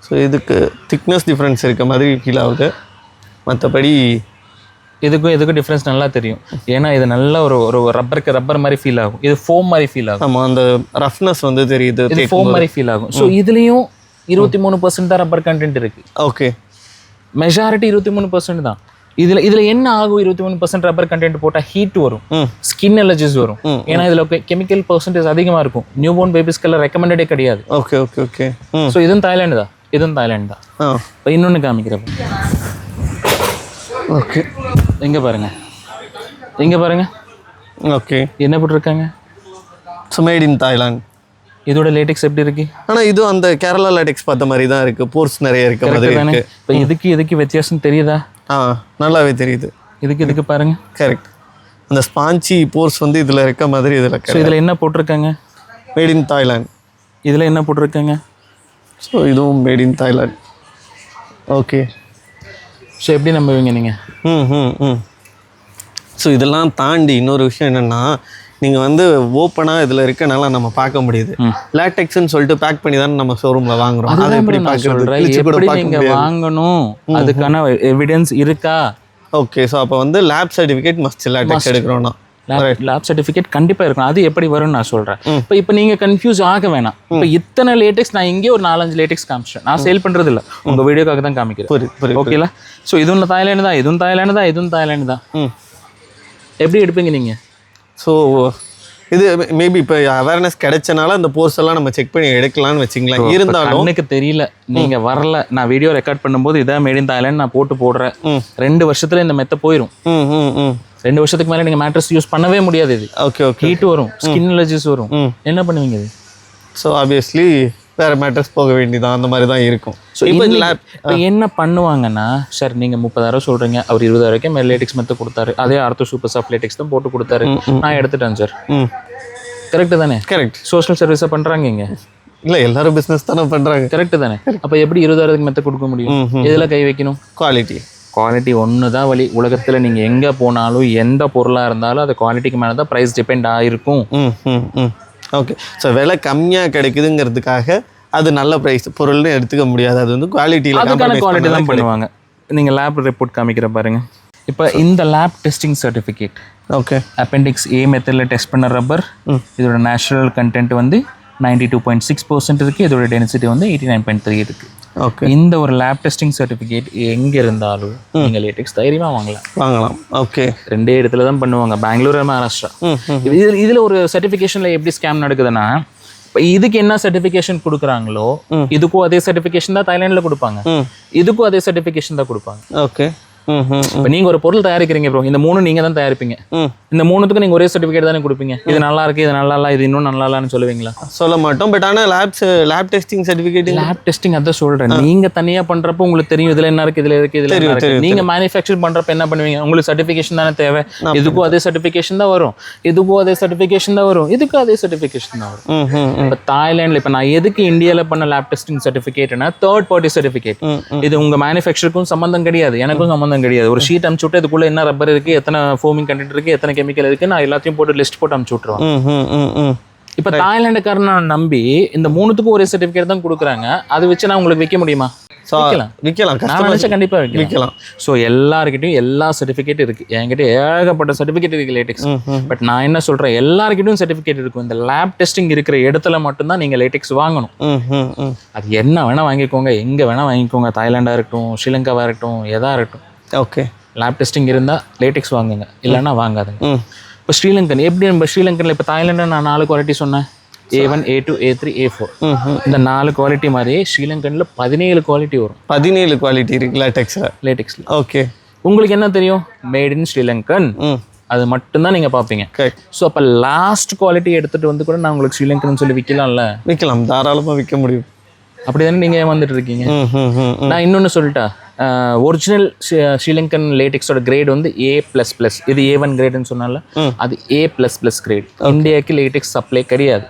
ஸோ இதுக்கு திக்னஸ் டிஃப்ரென்ஸ் இருக்க மாதிரி ஃபீல் ஆகுது. மற்றபடி இதுக்கும் டிஃப்ரென்ஸ் நல்லா தெரியும். ஏன்னா இது நல்ல ஒரு ரப்பர் மாதிரி ஃபீல் ஆகும், இது ஃபோம் மாதிரி ஃபீல் ஆகும். ஆமாம், அந்த ரஃப்னஸ் வந்து தெரியுது, இது ஃபோம் மாதிரி ஃபீல் ஆகும். ஸோ இதுலேயும் 23% தான் ரப்பர் கண்டென்ட் இருக்கு. ஓகே. மெஜாரிட்டி 23% தான். இதுல என்ன ஆகும்? 23% ரப்பர் கண்டென்ட் போட்டால் ஹீட் வரும், ஸ்கின் அலர்ஜிஸ் வரும். ஏன்னா இதுல கெமிக்கல் பர்சன்டேஜ் அதிகமாக இருக்கும். நியூ பார்ன் பேபிஸ்க்கெல்லாம் ரெக்கமெண்டடே கிடையாது. Okay okay okay. ஸோ இதுவும் தாய்லாண்டு தான், இதுவும் தாய்லாண்டு தான். இப்போ இன்னொன்று காமிக்கிறப்ப ஓகே. எங்கே பாருங்க. ஓகே. என்ன போட்டிருக்காங்க? So made in Thailand. இதோட லேடெக்ஸ் எப்படி இருக்கு? ஆனால் இது அந்த கேரளா லேடெக்ஸ் பார்த்த மாதிரி தான் இருக்கு, போர்ஸ் நிறைய இருக்க மாதிரி இருக்கு. இப்போ இதுக்கு வித்தியாசம் தெரியுதா? நல்லாவே தெரியுது. இதுக்கு பாருங்க. கரெக்ட். அந்த ஸ்பாஞ்சி போர்ஸ் வந்து இதில் இருக்க மாதிரி இதில். ஸோ இதில் என்ன போட்டிருக்காங்க? Made in Thailand. இதில் என்ன போட்டிருக்காங்க? ஸோ இதுவும் made in Thailand. Okay. So எப்படி நம்புவீங்க நீங்கள்? ஸோ இதெல்லாம் தாண்டி இன்னொரு விஷயம் என்னென்னா, நீங்கள் வந்து ஓப்பனாக இதில் இருக்கனால நம்ம பார்க்க முடியுது. லேட்டெக்ஸ்ன்னு சொல்லிட்டு பேக் பண்ணி தானே நம்ம ஷோரூமில் வாங்குறோம். அதை எப்படி பார்க்குறது? நீங்கள் வாங்கணும், அதுக்கான எவிடன்ஸ் இருக்கா? ஓகே. ஸோ அப்போ வந்து லேப் சர்டிஃபிகேட் மஸ்ட் லேட்டெக்ஸ் எடுக்கிறோன்னா லேப் சர்டிஃபிகேட் கண்டிப்பாக இருக்கணும். அது எப்படி வரும்னு நான் சொல்கிறேன். இப்போ நீங்கள் கன்ஃபியூஸ் ஆக வேணாம். இப்போ இத்தனை லேட்டெக்ஸ் நான் இங்கே ஒரு 4-5 லேட்டெக்ஸ் காமிச்சிட்டேன். நான் சேல் பண்ணுறது இல்லை, உங்கள் வீடியோக்காக தான் காமிக்கிறேன். ஓகேல? ஸோ இதுவும் தாய்லாண்டு தான், இதுவும் தாய்லாண்டு தான். எப்படி எடுப்பீங்க நீங்கள்? ஸோ இது மேபி இப்போ அவேர்னஸ் கிடைச்சனால அந்த போர்ஸ் எல்லாம் நம்ம செக் பண்ணி எடுக்கலாம்னு வச்சுங்களேன். இருந்தாலும் எனக்கு தெரியல, நீங்கள் வரல. நான் வீடியோ ரெக்கார்ட் பண்ணும்போது இதான் மேட் இன் தாய்லாந்து நான் போடுறேன். 2 வருஷத்துல இந்த மெத்த போயிடும். 2 வருஷத்துக்கு மேலே நீங்கள் மேட்ரஸ் யூஸ் பண்ணவே முடியாது. இது ஹீட் வரும், ஸ்கின் அலர்ஜிஸ் வரும். என்ன பண்ணுவீங்க இது? ஸோ ஆப்வியஸ்லி வேறு மேட்ரஸ் போக வேண்டியதான், அந்த மாதிரி தான் இருக்கும். ஸோ இப்போ என்ன பண்ணுவாங்கன்னா, சார் நீங்கள் 30,000 சொல்கிறீங்க, அவர் 20,000 மேலே லேட்டெக்ஸ் மெத்த கொடுத்தாரு, அதே ஆர்த்தோ சூப்பர் சாஃப்ட் லேட்டெக்ஸ் தான் போட்டு கொடுத்தாரு, நான் எடுத்துட்டேன் சார். கரெக்டு தானே? கரெக்ட். சோஷியல் சர்வீஸாக பண்ணுறாங்க இங்கே. இல்லை, எல்லாரும் பிஸ்னஸ் தானே பண்ணுறாங்க. கரெக்டு தானே? அப்போ எப்படி 20,000 மெத்த கொடுக்க முடியும்? எதில் கை வைக்கணும்? குவாலிட்டி ஒன்று தான் வழி. உலகத்தில் நீங்கள் எங்கே போனாலும் எந்த பொருளாக இருந்தாலும் அது குவாலிட்டிக்கு மேலே தான் ப்ரைஸ் டிபெண்ட் ஆகிருக்கும். ஓகே. ஸோ விலை கம்மியாக கிடைக்குதுங்கிறதுக்காக அது நல்ல ப்ரைஸ் பொருள்னு எடுத்துக்க முடியாது. அது வந்து குவாலிட்டியில் குவாலிட்டி தான் பண்ணுவாங்க. நீங்கள் லேப் ரிப்போர்ட் காமிக்கிற பாருங்க. இப்போ இந்த lab testing certificate, okay, appendix A மெத்தடில் டெஸ்ட் பண்ண ரப்பர், இதோட நேச்சுரல் கண்டென்ட் வந்து 92.6% இருக்குது, இதோட டென்சிட்டி வந்து 89.3 இருக்குது. ஓகே. இந்த ஒரு லேப் டெஸ்டிங் சர்டிஃபிகேட் எங்கே இருந்தாலும் நீங்கள் லேட்டெக்ஸ் தைரியமாக வாங்கலாம். ஓகே. 2 இடத்துல தான் பண்ணுவாங்க, பெங்களூர், மகாராஷ்டிரா. இதில் ஒரு சர்டிஃபிகேஷனில் எப்படி ஸ்கேம் நடக்குதுன்னா, இப்போ இதுக்கு என்ன சர்டிஃபிகேஷன் கொடுக்குறாங்களோ இதுக்கும் அதே சர்டிஃபிகேஷன் தான் தாய்லாண்டில் கொடுப்பாங்க, இதுக்கும் அதே சர்டிஃபிகேஷன் தான் கொடுப்பாங்க. ஓகே. இப்போ நீங்கள் ஒரு பொருள் தயாரிக்கிறீங்க ப்ரோ, இந்த 3 நீங்கள் தான் தயாரிப்பீங்க. இந்த 3த்துக்கும் நீங்கள் ஒரே சர்டிஃபிகேட் தானே கொடுப்பீங்க. இது நல்லா இருக்கு, இது நல்லா இல்லை, இது இன்னும் நல்லா இல்லைன்னு சொல்லுவீங்களா? சொல்ல மாட்டோம். பட் ஆனால் lab testing certificate, lab testing அதான் சொல்கிறேன். நீங்கள் தனியாக பண்ணுறப்போ உங்களுக்கு தெரியும் இதில் என்ன இருக்குது, இதில் இருக்குது, இதில் என்ன இருக்குது. நீங்கள் மேனுஃபேக்சர் பண்ணுறப்ப என்ன பண்ணுவீங்க? உங்களுக்கு சர்டிஃபிகேஷன் தானே தேவை. இதுக்கும் அதே சர்டிஃபிகேஷன் தான் வரும், இதுக்கும் அதே சர்டிஃபிகேஷன் தான் வரும், இதுக்கும் அதே சர்டிஃபிகேஷன் தான் வரும். இப்போ தாய்லாண்டில் இப்போ நான் எதுக்கு இந்தியாவில் பண்ண லேப் டெஸ்டிங் சர்டிஃபிகேட்னா தேர்ட் பார்ட்டி சர்டிஃபிகேட். இது உங்கள் மேனுஃபேக்சருக்கும் சம்மந்தம் கிடையாது, எனக்கும் சம்மந்தம் கிடையாது. ஒரு ஷீட் அனுப்பிச்சுட்டு இதுக்குள்ள என்ன ரப்பர் இருக்கு, எத்தனை ஃபோமிங் கண்டென்ட் இருக்கு, எத்தனை கெமிக்கல் இருக்கு, நான் எல்லாத்தையும் போட்டு லிஸ்ட் போட்டு அனுப்பிச்சு விட்டுருவேன். இப்போ தாய்லாண்டுக்காரனை நம்பி இந்த 3த்துக்கும் ஒரே சர்டிஃபிகேட் தான் கொடுக்குறாங்க, அது வச்சு நான் உங்களுக்கு வைக்க முடியுமா? ஸோ விற்கலாம், நான் நினைச்சா கண்டிப்பா விற்கலாம். ஸோ எல்லாருக்கிட்டையும் எல்லா சர்டிஃபிகேட் இருக்கு. என்கிட்ட ஏகப்பட்ட சர்டிஃபிகேட் இருக்கு லேடெக்ஸ். பட் நான் என்ன சொல்றேன், எல்லாருக்கிட்டையும் சர்டிஃபிகேட் இருக்கும். இந்த லேப் டெஸ்டிங் இருக்கிற இடத்துல மட்டும்தான் நீங்க லேடெக்ஸ் வாங்கணும். அது என்ன வேணா வாங்கிக்கோங்க, எங்க வேணா வாங்கிக்கோங்க, தாய்லாண்டா இருக்கட்டும், ஸ்ரீலங்காவா இருக்கட்டும், எதா இருக்கட்டும். ஓகே, லேப் டெஸ்டிங் இருந்தால் லேடெக்ஸ் வாங்குங்க, இல்லைன்னா வாங்காதுங்க. இப்போ ஸ்ரீலங்கன் எப்படி, நம்ம ஸ்ரீலங்கனில் இப்போ தாய்லாண்டில் நான் 4 குவாலிட்டி சொன்னேன், A1, A2, A3, A4. இந்த 4 குவாலிட்டி மாதிரியே ஸ்ரீலங்கனில் 17 குவாலிட்டி வரும். 17 குவாலிட்டி இருக்கு லேடெக்ஸில். ஓகே, உங்களுக்கு என்ன தெரியும், மேட் இன் ஸ்ரீலங்கன், அது மட்டும்தான் நீங்கள் பார்ப்பீங்க. ஸோ அப்போ லாஸ்ட் குவாலிட்டி எடுத்துகிட்டு வந்து கூட நான் உங்களுக்கு ஸ்ரீலங்கன் சொல்லி விற்கலாம், தாராளமாக விற்க முடியும். அப்படி தானே நீங்கள் ஏமாந்துட்டு இருக்கீங்க. நான் இன்னொன்று சொல்லிட்டா, ஒரிஜினல் ஸ்ரீலங்கன் லேடெக்ஸோட கிரேட் வந்து A++. இது A1 கிரேடுன்னு சொன்னால அது A++ கிரேட். இந்தியாவுக்கு லேடெக்ஸ் சப்ளை கிடையாது.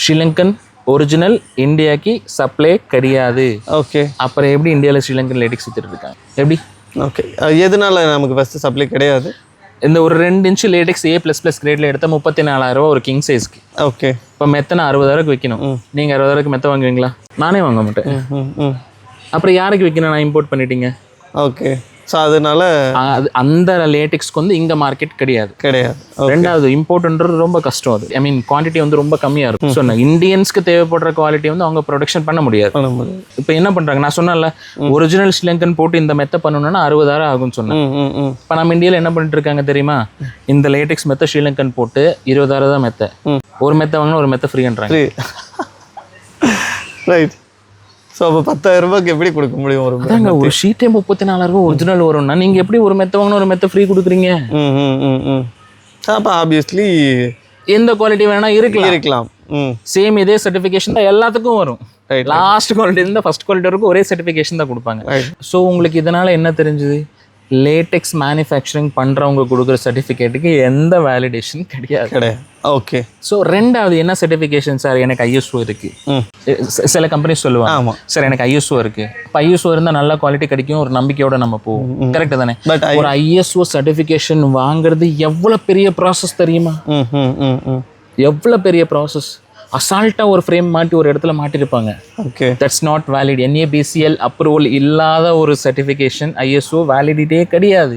ஸ்ரீலங்கன் ஒரிஜினல் இந்தியாவுக்கு சப்ளை கிடையாது. ஓகே, அப்புறம் எப்படி இந்தியாவில் ஸ்ரீலங்கன் லேடெக்ஸ் வித்துட்டு இருக்காங்க எப்படி? ஓகே, எதனால நமக்கு ஃபர்ஸ்ட் சப்ளை கிடையாது? இந்த ஒரு 2 இன்ச்சு லேடெக்ஸ் A++ கிரேட்ல எடுத்தால் 34,000 ஒரு கிங் சைஸ்க்கு. ஓகே, இப்போ மெத்தனை 60,000 விற்கணும். நீங்கள் 60,000 மெத்த வாங்குவீங்களா? நானே வாங்க மாட்டேன். அப்புறம் யாருக்கு விற்கணும், நான் இம்போர்ட் பண்ணிட்டீங்க. ஓகே, ஸோ அதனால அந்த லேடெக்ஸ்க்கு வந்து இங்கே மார்க்கெட் கிடையாது. ரெண்டாவது, இம்போர்ட்ன்றது ரொம்ப கஷ்டம். அது ஐ மீன் குவான்டிட்டி வந்து ரொம்ப கம்மியாக இருக்கும். ஸோ இந்தியன்ஸ்க்கு தேவைப்படுற குவாலிட்டி வந்து அவங்க ப்ரொடக்ஷன் பண்ண முடியாது. இப்போ என்ன பண்ணுறாங்க, நான் சொன்னேன்ல ஒரிஜினல் ஸ்ரீலங்கன் போட்டு இந்த மெத்த பண்ணணும்னா 60,000 ஆகும்னு சொன்னேன். இப்போ நம்ம இந்தியாவில் என்ன பண்ணிட்டு இருக்காங்க தெரியுமா, இந்த லேடெக்ஸ் மெத்த ஸ்ரீலங்கன் போட்டு 20,000 தான் மெத்த. ஒரு மெத்த வாங்கினா ஒரு மெத்த ஃப்ரீன்றாங்க. ரைட். ஸோ அப்போ 10,000 ரூபாய்க்கு எப்படி கொடுக்க முடியும்? ஒரு ஷீட்டே 34,000 ஒரிஜினல் வரும்னா நீங்கள் எப்படி ஒரு மெத்த வாங்கினா ஒரு மெத்த ஃப்ரீ கொடுக்குறீங்க? அப்போ ஆப்வியஸ்லி எந்த குவாலிட்டி வேணா இருக்கலாம். சேம் இதே சர்டிஃபிகேஷன் தான் எல்லாத்துக்கும் வரும். லாஸ்ட் குவாலிட்டி இருந்தால் ஃபர்ஸ்ட் குவாலிட்டி வரைக்கும் ஒரே சர்டிஃபிகேஷன் தான் கொடுப்பாங்க. ஸோ உங்களுக்கு இதனால என்ன தெரிஞ்சுது, லேடெக்ஸ் மேனுஃபேக்சரிங் பண்ணுறவங்க கொடுக்குற சர்டிஃபிகேட்டுக்கு எந்த வேலிடேஷன் கிடையாது. ஓகே, ஸோ ரெண்டாவது என்ன சர்டிஃபிகேஷன் சார், எனக்கு ISO இருக்கு. சில கம்பெனிஸ் சொல்லுவாங்க சார் எனக்கு ISO இருக்கு. இப்போ ISO இருந்தால் நல்ல குவாலிட்டி கிடைக்கும், ஒரு நம்பிக்கையோட நம்ம போவோம். கரெக்டு தானே? பட் ஒரு ISO சர்டிஃபிகேஷன் வாங்குறது எவ்வளோ பெரிய ப்ராசஸ் தெரியுமா? எவ்வளோ பெரிய ப்ராசஸ். அசால்ட்டாக ஒரு ஃப்ரேம் மாட்டி ஒரு இடத்துல மாட்டிருப்பாங்க. Okay, that's not valid. NABCL approval இல்லாத ஒரு சர்டிஃபிகேஷன் ISO வேலிடிட்டே கிடையாது.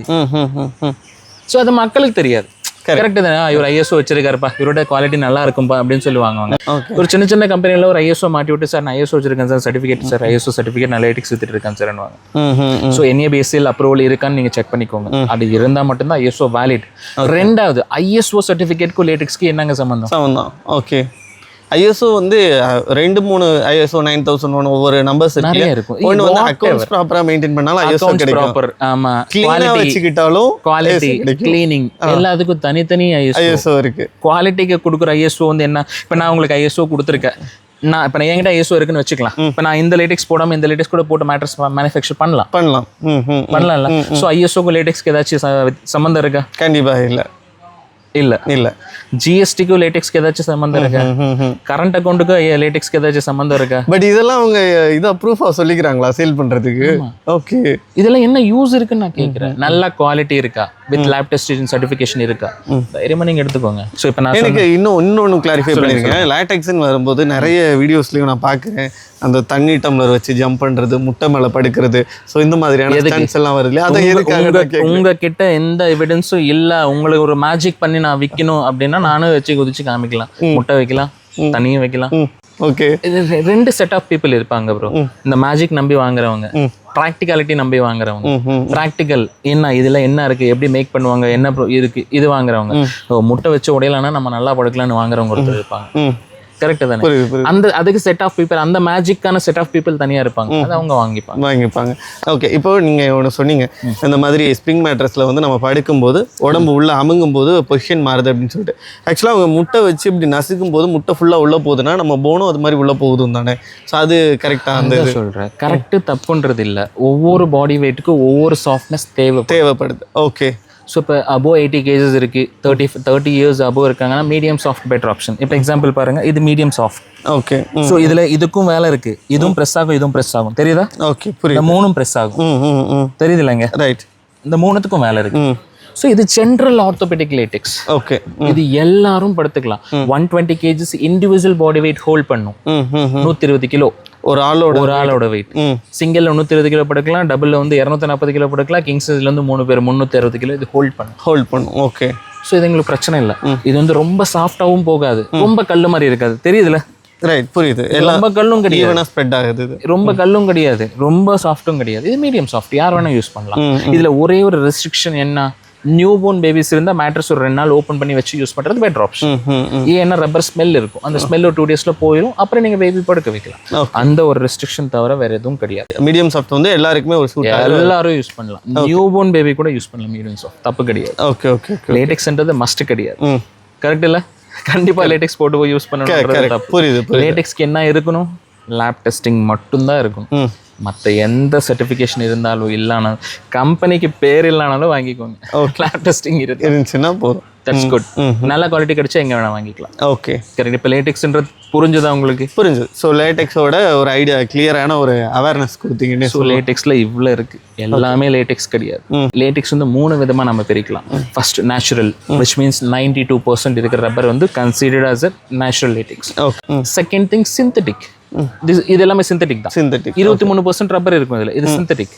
ஸோ அது மக்களுக்கு தெரியாது. கரெக்டு தானே? இவர் ISO வச்சிருக்காருப்பா, இவரோட குவாலிட்டி நல்லா இருக்கும்பா அப்படின்னு சொல்லி வாங்குவாங்க. ஒரு சின்ன சின்ன கம்பெனியில் ஒரு ISO மாட்டி விட்டு, சார் நான் ISO வச்சிருக்கேன் sir, certificate sir, ISO certificate நான் லேடெக்ஸ் வித்துட்டு இருக்கேன் சார்னு வாங்க. ஸோ NABCL அப்ரூவல் இருக்கான்னு நீங்கள் செக் பண்ணிக்கோங்க. அது இருந்தால் மட்டும்தான் ISO வேலிட். ரெண்டாவது, ISO சர்டிஃபிகேட்க்கு லேடெக்ஸ்க்கு என்னங்க சம்பந்தம்? ஓகே, ISO வந்து 2-3 ISO 9001 ஒவ்வொரு நம்பர்ஸ் இருக்கும். ஒன்னு வந்து அக்கவுண்ட்ஸ் ப்ராப்பரா மெயின்டைன் பண்ணாலும் ISO கிடைக்கும். ஆமா, க்ளீனா வச்சிட்டாலும் குவாலிட்டி, க்ளீனிங் எல்லாத்துக்கும் தனித்தனி ISO இருக்கு. குவாலிட்டிக்கு கொடுக்குற ISO வந்து என்ன, இப்போ நான் உங்களுக்கு ISO கொடுத்துருக்கேன், நான் இப்போ என்கிட்ட ISO இருக்குன்னு வச்சுக்கலாம். இப்போ நான் இந்த லேடெக்ஸ் போடாமல் இந்த லேடெக்ஸ் கூட போட்டு மேட்ரஸ் மேனுஃபேக்சர் பண்ணலாம்ல. ஸோ ISOக்கு லேடெக்ஸ்க்கு ஏதாச்சும் சம்மந்தம் இருக்கா? கண்டிப்பா இல்ல. GSTக்கு லேடெக்ஸ்க்கு ஏதாச்சும் சம்பந்தம் இருக்கா? கரண்ட் அக்கௌண்ட்டுக்கு லேடெக்ஸ்க்கு ஏதாச்சும் சம்பந்தம் இருக்கா? பட் இதெல்லாம் அவங்க இதை ப்ரூஃபா சொல்லிக்கிறாங்களா சேல் பண்றதுக்கு? ஓகே, இதெல்லாம் என்ன யூஸ் இருக்குன்னு நான் கேட்குறேன். நல்ல குவாலிட்டி இருக்கா, வித் லேப் டெஸ்ட் சர்டிஃபிகேஷன் இருக்கா, தைரியமா நீங்க எடுத்துக்கோங்க. ஸோ இப்போ நான் எனக்கு இன்னொன்று கிளாரிஃபை பண்ணிருக்கேன். லேடெக்ஸ்ன்னு வரும்போது நிறைய வீடியோஸ்லயும் நான் பார்க்குறேன், அந்த தண்ணி டம்ளர் வச்சு ஜம்ப் பண்றது, முட்டை மேல படுக்கிறது, ஸோ இந்த மாதிரியான ஸ்டன்ட்ஸ் எல்லாம் வருது இல்லையா? அதை எதுக்காக? உங்ககிட்ட எந்த எவிடன்ஸும் இல்லை, உங்களுக்கு ஒரு மேஜிக் பண்ணி நான் விற்கணும் அப்படின்னா நானும் வச்சு குதிச்சு காமிக்கலாம். முட்டை வைக்கலாம், தண்ணியும் வைக்கலாம். ஓகே, இது 2 செட் ஆஃப் பீப்புள் இருப்பாங்க ப்ரோ. இந்த மேஜிக் நம்பி வாங்குறவங்க, ப்ராக்டிகாலிட்டி நம்பி வாங்குறவங்க. ப்ராக்டிக்கல் என்ன, இதுல என்ன இருக்கு, எப்படி மேக் பண்ணுவாங்க, என்ன இருக்கு, இது வாங்குறவங்க. முட்டை வச்சு உடையலாம்னா நம்ம நல்லா படுக்கலாம்னு வாங்குறவங்க ஒருத்தர் இருப்பாங்க. கரெக்ட் தானே? அந்த அதுக்கு செட் ஆஃப் பீப்புள், அந்த மேஜிக்கான செட் ஆஃப் பீப்புள் தனியா இருப்பாங்க, அதை அவங்க வாங்கிப்பாங்க. ஓகே, இப்போ நீங்க ஒன்று சொன்னீங்க, இந்த மாதிரி ஸ்ப்ரிங் மேட்ரஸ்ல வந்து நம்ம படுக்கும்போது உடம்பு உள்ள அமுங்கும் போது பொசிஷன் மாறுது அப்படின்னு சொல்லிட்டு. ஆக்சுவலாக அவங்க முட்டை வச்சு இப்படி நசுக்கும் போது முட்டை ஃபுல்லாக உள்ள போகுதுன்னா நம்ம போனும் அது மாதிரி உள்ள போகுதுன்னு தானே? ஸோ அது கரெக்டாக அந்த சொல்றேன். கரெக்ட் தப்புன்றது இல்லை, ஒவ்வொரு பாடி வெயிட்டுக்கும் ஒவ்வொரு சாஃப்ட்னஸ் தேவைப்படுது. ஓகே, ஸோ இப்போ அபோவ் 80 kgs இருக்கு, 30 years அபோவ் இருக்காங்கன்னா மீடியம் சாஃப்ட் பெட்டர் ஆப்ஷன். இப்போ எக்ஸாம்பிள் பாருங்க, இது மீடியம் சாஃப்ட். ஓகே, ஸோ இதுக்கும் வேலை இருக்கு, இதுவும் ப்ரெஸ் ஆகும், இதுவும் ப்ரெஸ் ஆகும், தெரியுதா? ஓகே, புரியுது. இந்த 3ம் ப்ரெஸ் ஆகும், தெரியுது இல்லைங்க? ரைட், இந்த 3த்துக்கும் வேலை இருக்கு. ஸோ இது ஜென்ரல் ஆர்த்தோபெடிக் லேடெக்ஸ். ஓகே, இது எல்லாரும் படுத்துக்கலாம். 120 kgs individual body weight hold பண்ணும். 120 கிலோ ஒரு ஆளோட வெயிட். சிங்கிள் 120 கிலோ படுக்கலாம், டபுள்ல வந்து 240 கிலோ படுக்கலாம், கிங் சைஸ்ல இருந்து 3 பேர் 360 கிலோ இது ஹோல்ட் பண்ணும். ஓகே. ஸோ இது எங்களுக்கு பிரச்சனை இல்லை. இது வந்து ரொம்ப சாஃப்டாகவும் போகாது, ரொம்ப கல்லு மாதிரி இருக்காது, தெரியுதுல? ரைட், புரியுது. ரொம்ப கல்லும் கிடையாது, ஸ்ப்ரெட் ஆகுது. ரொம்ப கல்லும் கிடையாது, ரொம்ப சாஃப்ட்டும் கிடையாது. இது மீடியம் சாஃப்ட், யார் வேணா யூஸ் பண்ணலாம். இதுல ஒரே ஒரு ரெஸ்ட்ரிக்ஷன் என்ன, நியூ போர்ன் பேபிஸ் இருந்தால் மேட்ரஸ் ஒரு 2 நாள் ஓப்பன் பண்ணி வச்சு யூஸ் பண்ணுறது பெட்டர் ஆப்ஷன். ஏன்னா ரப்பர் ஸ்மெல் இருக்கும், அந்த ஸ்மெல் ஒரு 2 daysல போயிடும், அப்புறம் நீங்கள் பேபி படுக்க வைக்கலாம். அந்த ஒரு ரெஸ்ட்ரிக்ஷன் தவிர வேற எதுவும் கிடையாது. மீடியம் சாஃப்ட் வந்து எல்லாருக்குமே ஒரு சூட், எல்லாரும் யூஸ் பண்ணலாம். நியூ போர்ன் பேபி கூட யூஸ் பண்ணலாம் மீடியம் சாஃப்ட், தப்பு கிடையாது. Okay okay. லேட்டெக்ஸ்ன்றது மஸ்ட் கிடையாது, கரெக்ட் இல்லை? கண்டிப்பாக லேட்டெக்ஸ் போட்டு போய் யூஸ் பண்ணணும். புரியுது. லேட்டெக்ஸ்க்கு என்ன இருக்கணும், லேப் டெஸ்டிங் மட்டும்தான் இருக்கணும். மற்ற எந்த சர்டிஃபிகேஷன் இருந்தாலும் இல்லைனாலும், கம்பெனிக்கு பேர் இல்லைனாலும் வாங்கிக்கோங்க. லேப் டெஸ்டிங் இருந்துச்சுன்னா போதும், தட்ஸ் குட். நல்ல குவாலிட்டி கிடைச்சா எங்கே வேணால் வாங்கிக்கலாம். Okay, correct. இப்போ லேட்டெக்ஸ்ன்றது புரிஞ்சுதா உங்களுக்கு? புரிஞ்சுது. ஸோ லேட்டெக்ஸோட ஒரு ஐடியா, கிளியரான ஒரு அவேர்னஸ் கொடுத்தீங்கன்னு. ஸோ லேட்டெக்ஸில் இவ்வளோ இருக்குது, எல்லாமே லேட்டெக்ஸ் கிடையாது. லேட்டெக்ஸ் வந்து 3 விதமாக நம்ம பிரிக்கலாம். ஃபர்ஸ்ட் நேச்சுரல், விச் மீன்ஸ் 92% இருக்கிற ரப்பர் வந்து considered as a natural latex. Second thing synthetic, இது எல்லாமே சிந்தட்டிக் தான். 23% ரப்பர் இருக்கும் இதில், இது synthetic.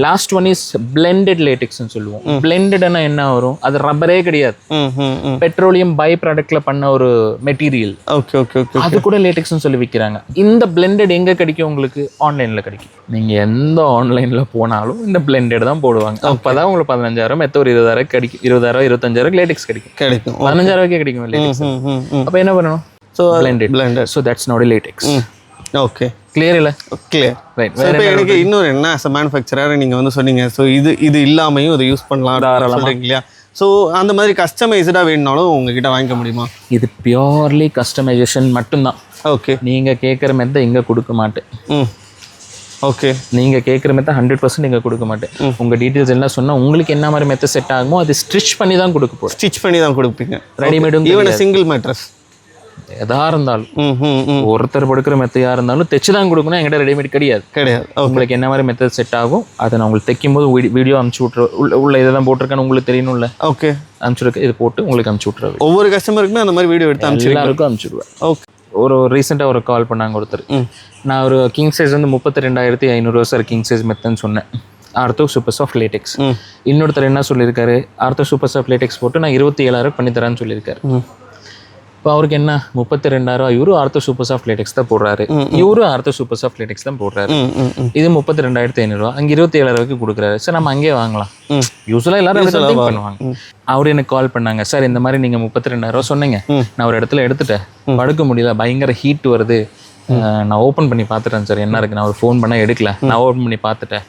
Last one is blended லேட்டெக்ஸ்னு சொல்லுவோம். பிளெண்டட்னா என்ன வரும், அது ரப்பரே கிடையாது, பெட்ரோலியம் பை ப்ராடக்ட்ல பண்ண ஒரு மெட்டீரியல். Okay okay okay. அது கூட லேட்டெக்ஸ்னு சொல்லி விற்கிறாங்க. இந்த பிளெண்டட் எங்க கிடைக்கும் உங்களுக்கு? ஆன்லைன்ல கிடைக்கும். நீங்க எந்த ஆன்லைன்ல போனாலும் இந்த பிளெண்டட் தான் போடுவாங்க. அப்பதான் உங்களுக்கு 15,000 மெத்த ஒரு 20,000 கிடைக்கும், 20,000 25,000 லேட்டெக்ஸ் கிடைக்கும். 15,000 கிடைக்கும் லேட்டெக்ஸ். அப்ப என்ன பண்ணணும்? So blended. So that's not a latex. Okay. Clear இல்ல? Clear. Right. So இப்போ எனக்கு இன்னொரு என்ன, as a manufacturer நீங்க வந்து சொன்னீங்க, ஸோ இது இல்லாமையும் இதை யூஸ் பண்ணலாம் சொல்றீங்க இல்லையா? ஸோ அந்த மாதிரி கஸ்டமைஸ்டாக வேணுனாலும் உங்ககிட்ட வாங்கிக்க முடியுமா? இது பியூர்லி கஸ்டமைசேஷன் மட்டும்தான். ஓகே. நீங்க கேட்குற மெத்த இங்கே கொடுக்க மாட்டேன். ஓகே. நீங்கள் கேட்குற மெத்த 100% நீங்கள் கொடுக்க மாட்டேன். உங்கள் டீட்டெயில்ஸ் எல்லாம் சொன்னால் உங்களுக்கு என்ன மாதிரி மெத்த செட் ஆகுமோ அது ஸ்டிச் பண்ணி தான் கொடுக்க போகிறோம். ஸ்டிச் பண்ணி தான் கொடுப்பீங்க. ரெடிமேடும் ஈவன் சிங்கிள் மேட்ரஸ் எதா இருந்தாலும், ஒருத்தர் படுக்கிற மெத்தையா இருந்தாலும் தைச்சு தான் கொடுக்கணும். என்கிட்ட ரெடிமேட் கிடையாது. உங்களுக்கு என்ன மாதிரி மெத்தட் செட் ஆகும் அதை நான் உங்களுக்கு தைக்கும் போது வீடியோ அனுப்பிச்சு விட்ருவேன். உள்ள இதெல்லாம் போட்டிருக்கேன்னு உங்களுக்கு தெரியணும்ல. ஓகே, அனுப்பிச்சுருக்கேன். இது போட்டு உங்களுக்கு அனுப்பிச்சு விட்ருவேன். ஒவ்வொரு கஸ்டமருக்குமே அந்த மாதிரி வீடியோ எடுத்து எல்லாருக்கும் அனுப்பிச்சுடுவேன். ஓகே. ஒரு ரீசெண்டாக ஒரு கால் பண்ணாங்க ஒருத்தர். நான் ஒரு கிங் சைஸ் வந்து 32,500 சார் கிங் சைஸ் மெத்தன்னு சொன்னேன். Ortho super soft LaTeX. இன்னொருத்தர் என்ன சொல்லியிருக்காரு, ஆர்த்தோ சூப்பர் சாஃப்ட் லேட்டெக்ஸ் போட்டு நான் 27,000 பண்ணி தரேன்னு சொல்லியிருக்காரு. இப்போ அவருக்கு என்ன 32,000 இவரு ஆர்த்தோ சூப்பர் சாஃப்ட் லேட்டெக்ஸ் தான் போடுறாரு, இவரு ஆர்த்தோ சூப்பர் சாஃப்ட் லேட்டெக்ஸ் தான் போடுறாரு. இது 32,500 அங்கே 27,000 கொடுக்குறாரு. சார் நம்ம அங்கேயே வாங்கலாம். யூஸ்வலாக எல்லாரும் பண்ணுவாங்க. அவரு எனக்கு கால் பண்ணாங்க, சார் இந்த மாதிரி நீங்கள் 32,000 சொன்னீங்க, நான் ஒரு இடத்துல எடுத்துட்டேன், படுக்க முடியல, பயங்கர ஹீட் வருது, நான் ஓப்பன் பண்ணி பார்த்துட்டேன் சார், என்ன இருக்கு, நான் ஒரு ஃபோன் பண்ணால் எடுக்கல, நான் ஓப்பன் பண்ணி பார்த்துட்டேன்